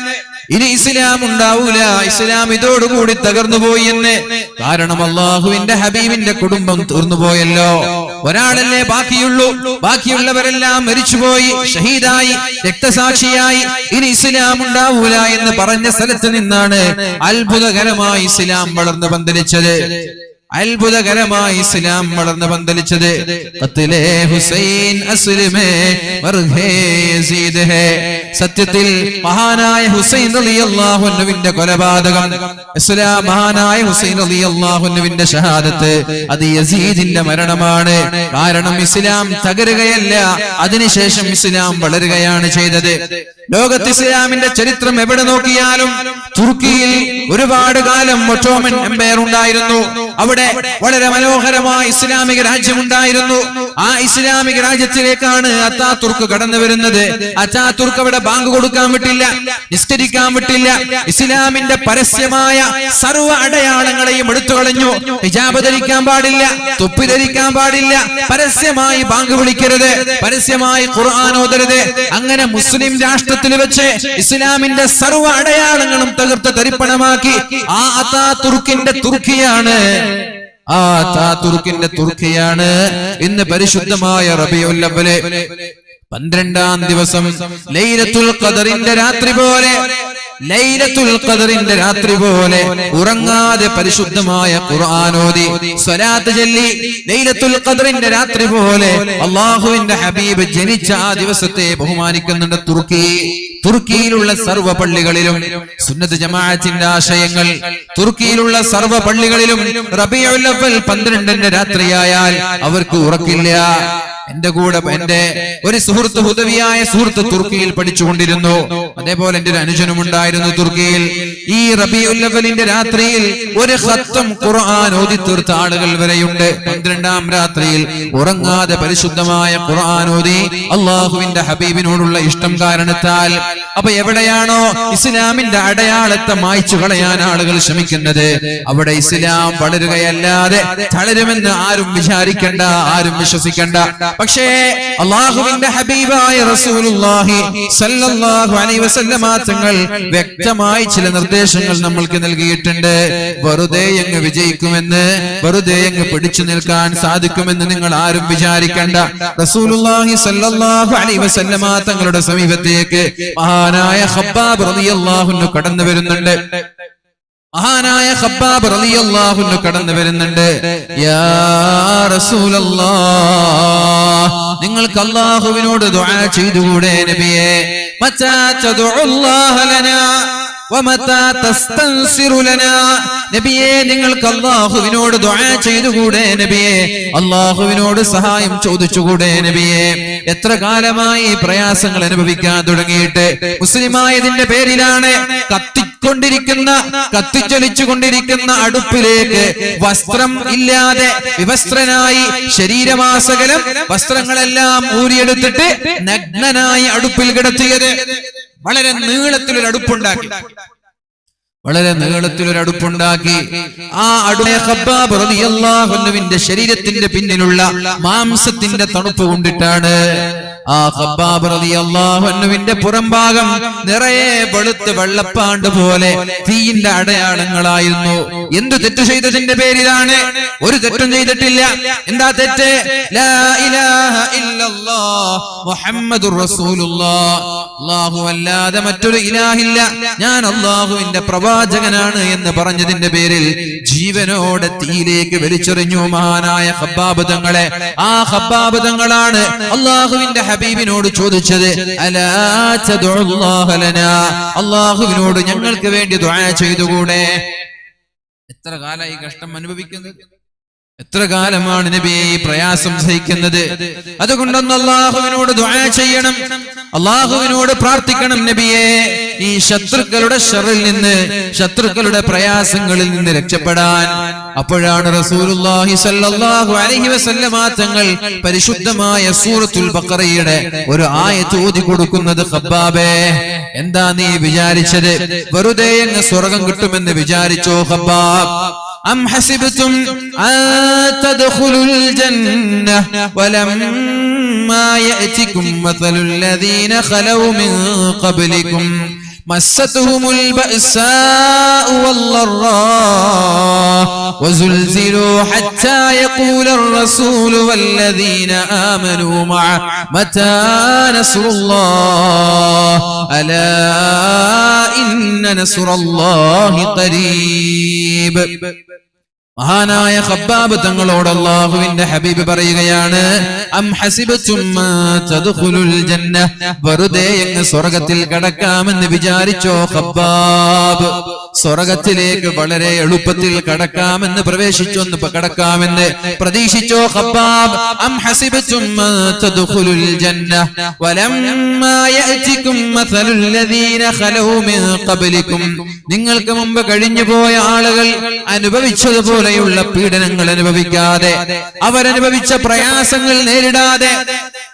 ഇനി ഇസ്ലാം ഉണ്ടാവൂല, ഇസ്ലാം ഇതോടുകൂടി തകർന്നുപോയി എന്ന്. കാരണം അള്ളാഹുവിന്റെ ഹബീബിന്റെ കുടുംബം തീർന്നുപോയല്ലോ. ഒരാളല്ലേ ബാക്കിയുള്ളൂ, ബാക്കിയുള്ളവരെല്ലാം മരിച്ചുപോയി, ഷഹീദായി, രക്തസാക്ഷിയായി. ഇനി ഇസ്ലാം ഉണ്ടാവൂല എന്ന് പറഞ്ഞ സ്ഥലത്ത് നിന്നാണ് അത്ഭുതകരമായി ഇസ്ലാം വളർന്നു പന്തലിച്ചത്. അത്ഭുതകരമായി ഇസ്ലാം വളർന്നു പന്തലിച്ചത്. ഖത്ലേ ഹുസൈൻ അസ്ലമേ മർഹേ യസീദ് ഹേ. സത്യത്തിൽ മഹാനായ ഹുസൈൻ റളിയല്ലാഹു അൻഹുവിന്റെ കൊലപാതകം, ഇസ്ലാം മഹാനായ ഹുസൈൻ റളിയല്ലാഹു അൻഹുവിന്റെ ഷഹാദത്ത്, അത് യസീദിന്റെ മരണമാണ്. കാരണം ഇസ്ലാം തകരുകയല്ല, അതിനുശേഷം ഇസ്ലാം വളരുകയാണ് ചെയ്തത്. ലോകത്ത് ഇസ്ലാമിന്റെ ചരിത്രം എവിടെ നോക്കിയാലും തുർക്കിയിൽ ഒരുപാട് കാലം ഒട്ടോമൻ എംപയർ ഉണ്ടായിരുന്നു. അവിടെ വളരെ മനോഹരമായ ഇസ്ലാമിക രാജ്യമുണ്ടായിരുന്നു. ആ ഇസ്ലാമിക രാജ്യത്തിലേക്കാണ് അത്താതുർക്ക് കടന്നു വരുന്നത്. അത്താതുർക്ക് അവിടെ ബാങ്ക് കൊടുക്കാൻ വിട്ടില്ല, നിസ്കരിക്കാൻ വിട്ടില്ല. ഇസ്ലാമിന്റെ പരസ്യമായ സർവ്വ അടയാളങ്ങളെയും എടുത്തു കളഞ്ഞു. ഹിജാബ് ധരിക്കാൻ പാടില്ല, തൊപ്പി ധരിക്കാൻ പാടില്ല, പരസ്യമായി ബാങ്ക് വിളിക്കരുത്, പരസ്യമായി ഖുർആൻ ഓതരുത്. അങ്ങനെ മുസ്ലിം രാഷ്ട്രത്തിൽ വെച്ച് ഇസ്ലാമിന്റെ സർവ്വ അടയാളങ്ങളും തകർത്ത് തരിപ്പണമാക്കി. ആ അത്താതുർക്കിന്റെ തുർക്കിയാണ്, ആ അത്താതുർക്കിന്റെ തുർക്കിയാണ് ഇന്ന് പരിശുദ്ധമായ റബീഉൽ അവ്വൽ 12-ാം ദിവസം ലൈലത്തുൽ ഖദറിന്റെ രാത്രി പോലെ, ലൈലത്തുൽ ഖദറിന്റെ രാത്രി പോലെ ഉറങ്ങാതെ പരിശുദ്ധമായ ഖുർആൻ ഓതി സ്വലാത്ത് ചൊല്ലി ലൈലത്തുൽ ഖദറിന്റെ രാത്രി പോലെ അല്ലാഹുവിന്റെ ഹബീബ് ജനിച്ച ആ ദിവസത്തെ ബഹുമാനിക്കുന്നുണ്ട് തുർക്കി. തുർക്കിയിലുള്ള സർവ്വ പള്ളികളിലും സുന്നത്ത് ജമാഅത്തിന്റെ ആശയങ്ങൾ, തുർക്കിയിലുള്ള സർവ്വ പള്ളികളിലും റബീഉൽ അവ്വൽ 12-ന്റെ രാത്രിയായാൽ അവർക്ക് ഉറക്കില്ല. എന്റെ കൂടെ എന്റെ ഒരു സുഹൃത്ത്, ഹുദവിയായ സുഹൃത്ത് തുർക്കിയിൽ പഠിച്ചുകൊണ്ടിരുന്നു. അതേപോലെ എന്റെ ഒരു അനുജനും ഉണ്ടായിരുന്നു തുർക്കിയിൽ. ഈ റബീഉൽ അവ്വലിന്റെ രാത്രിയിൽ ഒരു ഖത്തം ഖുർആൻ ഓതി തീർത്ത ആളുകൾ വരെയുണ്ട്. 12-ാം രാത്രിയിൽ ഉറങ്ങാതെ പരിശുദ്ധമായ ഖുർആൻ ഓതി അള്ളാഹുവിന്റെ ഹബീബിനോടുള്ള ഇഷ്ടം കാരണത്താൽ. അപ്പൊ എവിടെയാണോ ഇസ്ലാമിന്റെ അടയാളത്തെ മായ്ച്ചു കളയാൻ ആളുകൾ ശ്രമിക്കുന്നത്, അവിടെ ഇസ്ലാം വളരുകയല്ലാതെ തളരുമെന്ന് ആരും വിചാരിക്കണ്ട, ആരും വിശ്വസിക്കണ്ട. പക്ഷേ അല്ലാഹുവിന്റെ ഹബീബായ റസൂലുള്ളാഹി സ്വല്ലല്ലാഹു അലൈഹി വസല്ലമ തങ്ങൾ വ്യക്തമായി ചില നിർദ്ദേശങ്ങൾ നമ്മൾക്ക് നൽകിയിട്ടുണ്ട്. വെറുതെ അങ്ങ് വിജയിക്കുമെന്ന്, വെറുതെ അങ്ങ് പിടിച്ചു നിൽക്കാൻ സാധിക്കുമെന്ന് നിങ്ങൾ ആരും വിചാരിക്കണ്ട. റസൂലുള്ളാഹി സ്വല്ലല്ലാഹു അലൈഹി വസല്ലമ തങ്ങളുടെ സമീപത്തേക്ക് മഹാനായ ഖബ്ബാബ് റളിയല്ലാഹു അൻഹു കടന്നു വരുന്നുണ്ട്. മഹാനായ ഖബ്ബാബ് റളിയല്ലാഹു അൻഹു കടന്നു വരുന്നുണ്ട്. യാ റസൂലല്ലാഹ്, നിങ്ങൾക്ക് അല്ലാഹുവിനോട് ദുആ ചെയ്തുകൂടെ നബിയേ? മത്താ തദഉല്ലാഹ ലനാ വമത്താ തസ്തൻസിറു ലനാ. നബിയേ, നിങ്ങൾക്ക് അല്ലാഹുവിനോട് ദുആ ചെയ്തുകൂടെ നബിയേ? അല്ലാഹുവിനോട് സഹായം ചോദിച്ചുകൂടെ നബിയേ? എത്ര കാലമായി പ്രയാസങ്ങൾ അനുഭവിക്കാൻ തുടങ്ങിയിട്ട്? മുസ്ലിമായതിന്റെ പേരിലാണ് കത്തിച്ചൊലിച്ചുകൊണ്ടിരിക്കുന്ന അടുപ്പിലേക്ക് വസ്ത്രം ഇല്ലാതെ വിവസ്ത്രനായി ശരീരമാസകലം വസ്ത്രങ്ങളെല്ലാം ഊരിയെടുത്തിട്ട് നഗ്നനായി അടുപ്പിൽ കിടത്തിയത്. വളരെ നീളത്തിലൊരു അടുപ്പുണ്ടാക്കി, വളരെ നീളത്തിലൊരു അടുപ്പുണ്ടാക്കി. ആ അടുപ്പ് ഖബ്ബാബ് റളിയല്ലാഹു അൻഹുവിന്റെ ശരീരത്തിന്റെ പിന്നിലുള്ള മാംസത്തിന്റെ തണുപ്പ് കൊണ്ടിട്ടാണ്. ആ ഖബ്ബാബ് റളിയല്ലാഹു അൻഹുവിന്റെ പുറംഭാഗം നിറയെ വെളുത്ത് വെള്ളപ്പാണ്ട് പോലെ തീയിന്റെ അടയാളങ്ങളായിരുന്നു. എന്തു തെറ്റ് ചെയ്തതിന്റെ പേരിലാണ്? ഒരു തെറ്റും ചെയ്തിട്ടില്ല. എന്താ തെറ്റ്? ലാ ഇലാഹ ഇല്ലല്ലാഹ് മുഹമ്മദുർ റസൂലുള്ളാഹ്, അല്ലാഹു അല്ലാതെ മറ്റൊരു ഇലാഹില്ല, ഞാൻ അല്ലാഹുവിന്റെ പ്രവാചകനാണ് എന്ന് പറഞ്ഞതിന്റെ പേരിൽ ജീവനോടെ തീയിലേക്ക് വലിച്ചെറിഞ്ഞു മഹാനായ ഖബ്ബാബ് തങ്ങളെ. ആ ഖബ്ബാബ് തങ്ങളാണ് അല്ലാഹുവിന്റെ ഹബീബിനോട് ചോദിച്ചത്, അലാ തദഉല്ലാഹ ലനാ, അല്ലാഹുവിനോട് ഞങ്ങൾക്ക് വേണ്ടി ദുആ ചെയ്തുകൂടെ? എത്ര കാലമായി കഷ്ടം അനുഭവിക്കുന്നത്? എത്ര കാലമാണ് നബിയെ ഈ പ്രയാസം സഹിക്കുന്നത്? അതുകൊണ്ടൊന്ന് അല്ലാഹുവിനോട് ദുആ ചെയ്യണം, അല്ലാഹുവിനോട് പ്രാർത്ഥിക്കണം നബിയെ, ഈ ശത്രുക്കളുടെ ശർറിൽ നിന്ന്, ശത്രുക്കളുടെ പ്രയാസങ്ങളിൽ നിന്ന് രക്ഷപ്പെടാൻ. അപ്പോഴാണ് റസൂലുള്ളാഹി സ്വല്ലല്ലാഹു അലൈഹി വസല്ലമ തങ്ങൾ പരിശുദ്ധമായ സൂറത്തുൽ ബഖറയുടെ ഒരു ആയത്ത് ഓതി കൊടുക്കുന്നത്. ഖബ്ബാബേ, എന്താ നീ വിചാരിച്ചത്? വെറുതെ അങ്ങ് സ്വർഗ്ഗം കിട്ടുമെന്ന് വിചാരിച്ചോ ഖബ്ബാബ്? أم حسبتم أن تدخلوا الجنة ولما ولما يأتكم مثل الذين خلوا من قبلكم مستهم البأساء والضراء وزلزلوا حتى يقول الرسول والذين آمنوا معه متى نصر الله ألا إن نصر الله قريب. മഹാനായ ഖബ്ബാബ് തങ്ങളോട് അല്ലാഹുവിന്റെ ഹബീബ് പറയുകയാണ്, അം ഹസിബതും തദ്ഖുലുൽ ജന്ന, വെറുതെ അങ്ങ് സ്വർഗ്ഗത്തിൽ കടക്കാമെന്ന് വിചാരിച്ചോ ഖബ്ബാബ്? സ്വർഗ്ഗത്തിലേക്ക് വളരെ എളുപ്പത്തിൽ കടക്കാമെന്ന് കടക്കാമെന്ന് പ്രതീക്ഷിച്ചോ ഖബ്ബാബ്? അം ഹസിബതും തദ്ഖുലുൽ ജന്ന വലമ്മാ യഅതികും മസലുൽ ലദീന ഖലൂ മിൻ ഖബ്ലികും, നിങ്ങൾക്ക് മുമ്പ് കഴിഞ്ഞുപോയ ആളുകൾ അനുഭവിച്ചതുപോലെ പീഡനങ്ങൾ അനുഭവിക്കാതെ, അവരനുഭവിച്ച പ്രയാസങ്ങൾ നേരിടാതെ,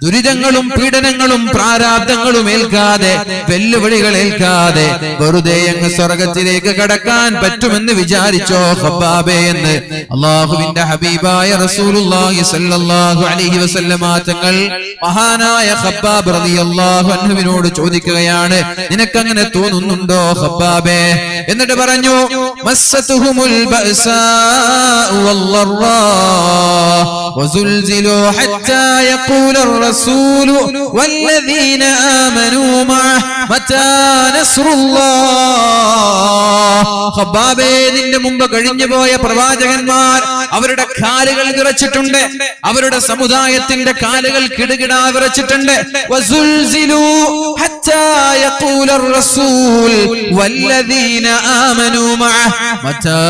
ദുരിതങ്ങളും പീഡനങ്ങളും പ്രാരാബ്ദങ്ങളും ഏൽക്കാതെ, വെല്ലുവിളികൾ ഏൽക്കാതെ വെറുതെ അങ്ങ് സ്വർഗ്ഗത്തിലേക്ക് കടക്കാൻ പറ്റുമെന്ന് വിചാരിച്ചോ ഖബ്ബാബേ എന്ന് അല്ലാഹുവിന്റെ ഹബീബായ റസൂലുള്ളാഹി സ്വല്ലല്ലാഹു അലൈഹി വസല്ലമ തങ്ങൾ മഹാനായ ഖബ്ബാബ് റളിയല്ലാഹു അൻഹുവിനോട് ചോദിക്കുകയാണ്, നിനക്കങ്ങനെ തോന്നുന്നുണ്ടോ ഖബ്ബാബേ? എന്നിട്ട് പറഞ്ഞു, മസ്സതുഹുമുൽ ബഅസാ والضراء وزلزلوا حتى يقول الرسول والذين آمنوا معه متى نصر الله. ഖബ്ബാബേ, നിന്റെ മുമ്പ് കഴിഞ്ഞുപോയ പ്രവാചകന്മാർ അവരുടെ കാലുകൾ വിറച്ചിട്ടുണ്ട്, അവരുടെ സമുദായത്തിന്റെ കാലുകൾ കിടുകിടാ വിറച്ചിട്ടുണ്ട്. വസുൽസിലു ഹത്താ യഖൂല الرسول والذين آمنوا معه متى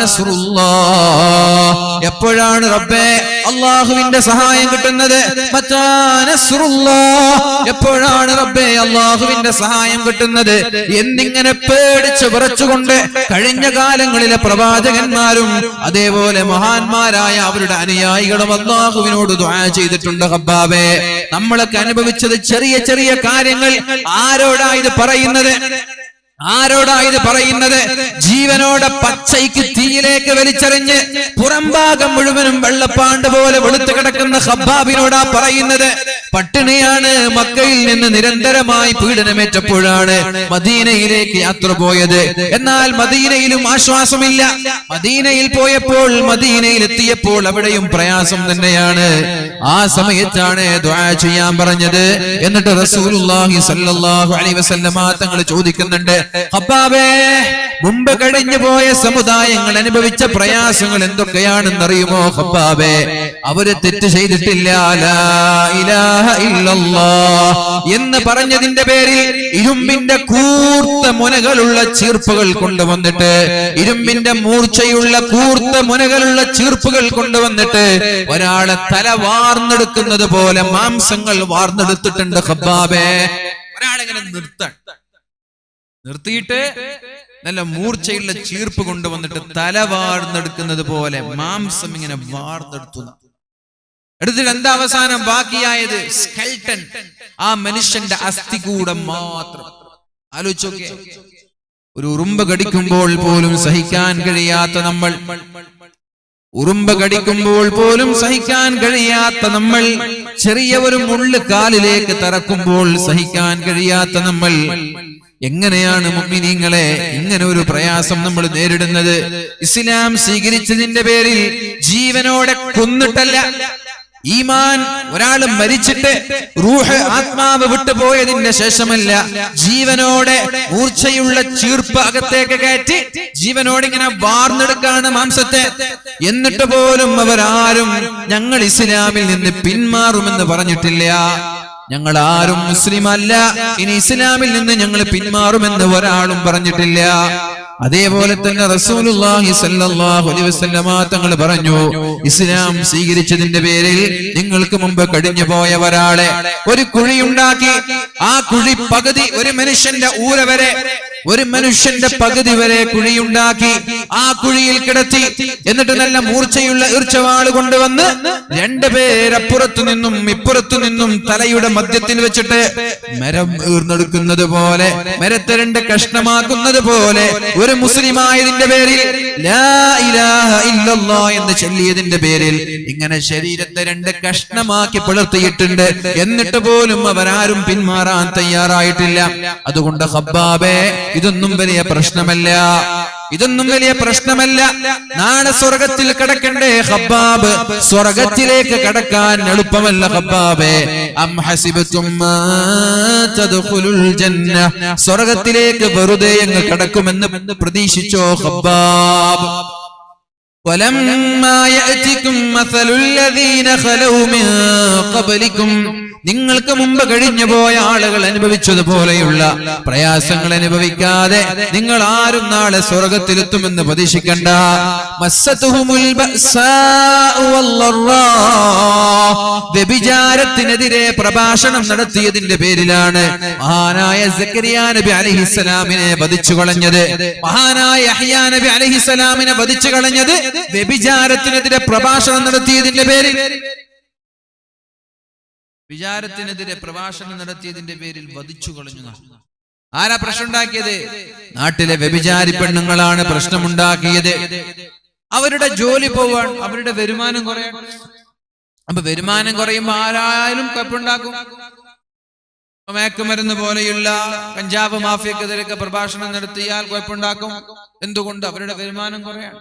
نصر الله. എപ്പോഴാണ് റബ്ബേ അല്ലാഹുവിന്റെ സഹായം കിട്ടുന്നത്? മത്താ നസ്റുല്ലാഹ്, എപ്പോഴാണ് റബ്ബേ അല്ലാഹുവിന്റെ സഹായം കിട്ടുന്നത് എന്നിങ്ങനെ പേടിച്ച് വിറച്ചുകൊണ്ട് കഴിഞ്ഞ കാലങ്ങളിലെ പ്രവാചകന്മാരും അതേപോലെ മഹാന്മാരായ അവരുടെ അനുയായികളും അല്ലാഹുവിനോട് ദുആ ചെയ്തിട്ടുണ്ട്. ഖബ്ബാബേ, നമ്മളൊക്കെ അനുഭവിച്ചത് ചെറിയ ചെറിയ കാര്യങ്ങൾ. ആരോടായത് പറയുന്നത്? ജീവനോടെ പച്ചയ്ക്ക് തീയിലേക്ക് വലിച്ചെറിഞ്ഞ് പുറംഭാഗം മുഴുവനും വെള്ളപ്പാണ്ട് പോലെ വെളുത്തു കിടക്കുന്ന ഖബ്ബാബിനോടാ പറയുന്നത്. പട്ടിണിയാണ്, മക്കയിൽ നിന്ന് നിരന്തരമായി പീഡനമേറ്റപ്പോഴാണ് മദീനയിലേക്ക് യാത്ര പോയത്. എന്നാൽ മദീനയിലും ആശ്വാസമില്ല. മദീനയിൽ പോയപ്പോൾ, മദീനയിൽ എത്തിയപ്പോൾ അവിടെയും പ്രയാസം തന്നെയാണ്. ആ സമയത്താണ് ദുആ ചെയ്യാൻ പറഞ്ഞത്. എന്നിട്ട് റസൂലുള്ളാഹി സ്വല്ലല്ലാഹു അലൈഹി വസല്ലമ തങ്ങൾ ചോദിക്കുന്നുണ്ട്, ഖബ്ബാബേ, മുമ്പ് കഴിഞ്ഞു പോയ സമുദായങ്ങൾ അനുഭവിച്ച പ്രയാസങ്ങൾ എന്തൊക്കെയാണെന്നറിയുമോ ഖബ്ബാബേ? അവര് തെറ്റ് ചെയ്തിട്ടില്ല, ലാ ഇലാഹ ഇല്ലല്ലാഹ് എന്ന് പറഞ്ഞതിന്റെ പേരിൽ ഇരുമ്പിന്റെ കൂർത്ത മുനകളുള്ള ചീർപ്പുകൾ കൊണ്ടുവന്നിട്ട്, ഇരുമ്പിന്റെ മൂർച്ചയുള്ള കൂർത്ത മുനകളുള്ള ചീർപ്പുകൾ കൊണ്ടുവന്നിട്ട് ഒരാളെ തല വാർന്നെടുക്കുന്നത് പോലെ മാംസങ്ങൾ വാർന്നെടുത്തിട്ടുണ്ട് ഖബ്ബാബേ. ഒരാളെങ്ങനെ നിർത്തിയിട്ട് നല്ല മൂർച്ചയുള്ള ചീർപ്പ് കൊണ്ടുവന്നിട്ട് തല വാർന്നെടുക്കുന്നത് പോലെ മാംസം ഇങ്ങനെ വാർന്നെടുത്തു. എടുത്തിട്ട് എന്താ അവസാനം ബാക്കിയായത്? സ്കെൽട്ടൻ, ആ മനുഷ്യന്റെ അസ്ഥികൂടം മാത്രം. ആലോചിച്ചോക്കെ, ഒരു ഉറുമ്പ് കടിക്കുമ്പോൾ പോലും സഹിക്കാൻ കഴിയാത്ത നമ്മൾ, ഉറുമ്പ് കടിക്കുമ്പോൾ പോലും സഹിക്കാൻ കഴിയാത്ത നമ്മൾ, ചെറിയ ഒരു മുള്ള് കാലിലേക്ക് തറക്കുമ്പോൾ സഹിക്കാൻ കഴിയാത്ത നമ്മൾ, എങ്ങനെയാണ് മുഅ്മിനീങ്ങളെ ഇങ്ങനെ ഒരു പ്രയാസം നമ്മൾ നേരിടുന്നത്? ഇസ്ലാം സ്വീകരിച്ചതിന്റെ പേരിൽ ജീവനോടെ കൊന്നിട്ടല്ല. ഈമാൻ ഒരാൾ മരിച്ചിട്ട് റൂഹ്, ആത്മാവ് വിട്ടുപോയതിന്റെ ശേഷമല്ല, ജീവനോടെ മൂർച്ചയുള്ള ചീർപ്പ് അകത്തേക്ക് കയറ്റി ജീവനോട് ഇങ്ങനെ വാർന്നെടുക്കാണ് മാംസത്തെ. എന്നിട്ട് പോലും അവരാരും ഞങ്ങൾ ഇസ്ലാമിൽ നിന്ന് പിന്മാറുമെന്ന് പറഞ്ഞിട്ടില്ല. ഞങ്ങൾ ആരും മുസ്ലിം അല്ല, ഇനി ഇസ്ലാമിൽ നിന്ന് ഞങ്ങൾ പിന്മാറുമെന്ന് ഒരാളും പറഞ്ഞിട്ടില്ല. അതേപോലെ തന്നെ റസൂലുള്ളാഹി സ്വല്ലല്ലാഹു അലൈഹി വസല്ലമ തങ്ങൾ പറഞ്ഞു, ഇസ്ലാം സ്വീകരിച്ചതിന്റെ പേരിൽ നിങ്ങൾക്ക് മുമ്പ് കഴിഞ്ഞു പോയ ഒരാളെ ഒരു കുഴിയുണ്ടാക്കി, ആ കുഴി പകുതി ഒരു മനുഷ്യന്റെ ഊര വരെ ഒരു മനുഷ്യന്റെ പകുതി വരെ കുഴിയുണ്ടാക്കി ആ കുഴിയിൽ കിടത്തി. എന്നിട്ട് നല്ല മൂർച്ചയുള്ള ഈർച്ചവാള് കൊണ്ടുവന്ന് രണ്ടുപേരപ്പുറത്തു നിന്നും ഇപ്പുറത്തു നിന്നും തലയുടെ മധ്യത്തിൽ വെച്ചിട്ട് മരം ഈർന്നെടുക്കുന്നത് പോലെ, മരത്തെ രണ്ട് കഷ്ണമാക്കുന്നത് പോലെ ഒരു മുസ്ലിമായതിന്റെ പേരിൽ ലാ ഇലാഹ ഇല്ലല്ലാഹ് എന്ന് ചൊല്ലിയതിന്റെ പേരിൽ ഇങ്ങനെ ശരീരത്തെ രണ്ട് കഷ്ണമാക്കി പിളർത്തിയിട്ടുണ്ട്. എന്നിട്ട് പോലും അവരാരും പിന്മാറാൻ തയ്യാറായിട്ടില്ല. അതുകൊണ്ട് ഖബ്ബാബേ, ഇതൊന്നും വലിയ പ്രശ്നമല്ല, ഇതൊന്നും വലിയ പ്രശ്നമല്ല. നാളെ സ്വർഗത്തിൽ കടക്കണ്ടേ ഖബ്ബാബ്? സ്വർഗത്തിലേക്ക് കടക്കാൻ എളുപ്പമല്ല ഖബ്ബാബേ. അം ഹസിബതും മാ തദ്ഖുലുൽ ജന്ന, സ്വർഗത്തിലേക്ക് വെറുതെ അങ്ങ് കടക്കുമെന്ന് പ്രതീക്ഷിച്ചോ ഖബ്ബാബ്? വലമ്മാ യഅതികും മസലുൽ ലദീന ഖലൗ മിൻ ഖബ്ലികും, നിങ്ങൾക്ക് മുമ്പ് കഴിഞ്ഞു പോയ ആളുകൾ അനുഭവിച്ചതുപോലെയുള്ള പ്രയാസങ്ങൾ അനുഭവിക്കാതെ നിങ്ങൾ ആരും നാളെ സ്വർഗത്തിലെത്തുമെന്ന് പ്രതീക്ഷിക്കണ്ട. മസ്സതുഹുമുൽ ബഅസാഉ വല്ലറാ, വ്യഭിചാരത്തിനെതിരെ പ്രഭാഷണം നടത്തിയതിന്റെ പേരിലാണ് മഹാനായ സക്കരിയ നബി അലൈഹിസ്സലാമിനെ വധിച്ചു കളഞ്ഞത്. മഹാനായ യഹ്യാ നബി അലൈഹിസ്സലാമിനെ വധിച്ചു കളഞ്ഞത് വ്യഭിചാരത്തിനെതിരെ പ്രഭാഷണം നടത്തിയതിന്റെ പേരിൽ. വിചാരത്തിനെതിരെ പ്രഭാഷണം നടത്തിയതിന്റെ പേരിൽ വധിച്ചു കളഞ്ഞു. ആരാ പ്രശ്നം ഉണ്ടാക്കിയത്? നാട്ടിലെ വ്യഭിചാരി പെണ്ണുങ്ങളാണ് പ്രശ്നമുണ്ടാക്കിയത്. അവരുടെ ജോലി പോവാൻ, അവരുടെ വരുമാനം കുറയാൻ. അപ്പൊ വരുമാനം കുറയുമ്പോ ആരായാലും കുഴപ്പമുണ്ടാക്കും. മയക്കുമരുന്ന് പോലെയുള്ള കഞ്ചാവ് മാഫിയക്കെതിരെയൊക്കെ പ്രഭാഷണം നടത്തിയാൽ കുഴപ്പമുണ്ടാക്കും. എന്തുകൊണ്ട്? അവരുടെ വരുമാനം കുറയാണ്.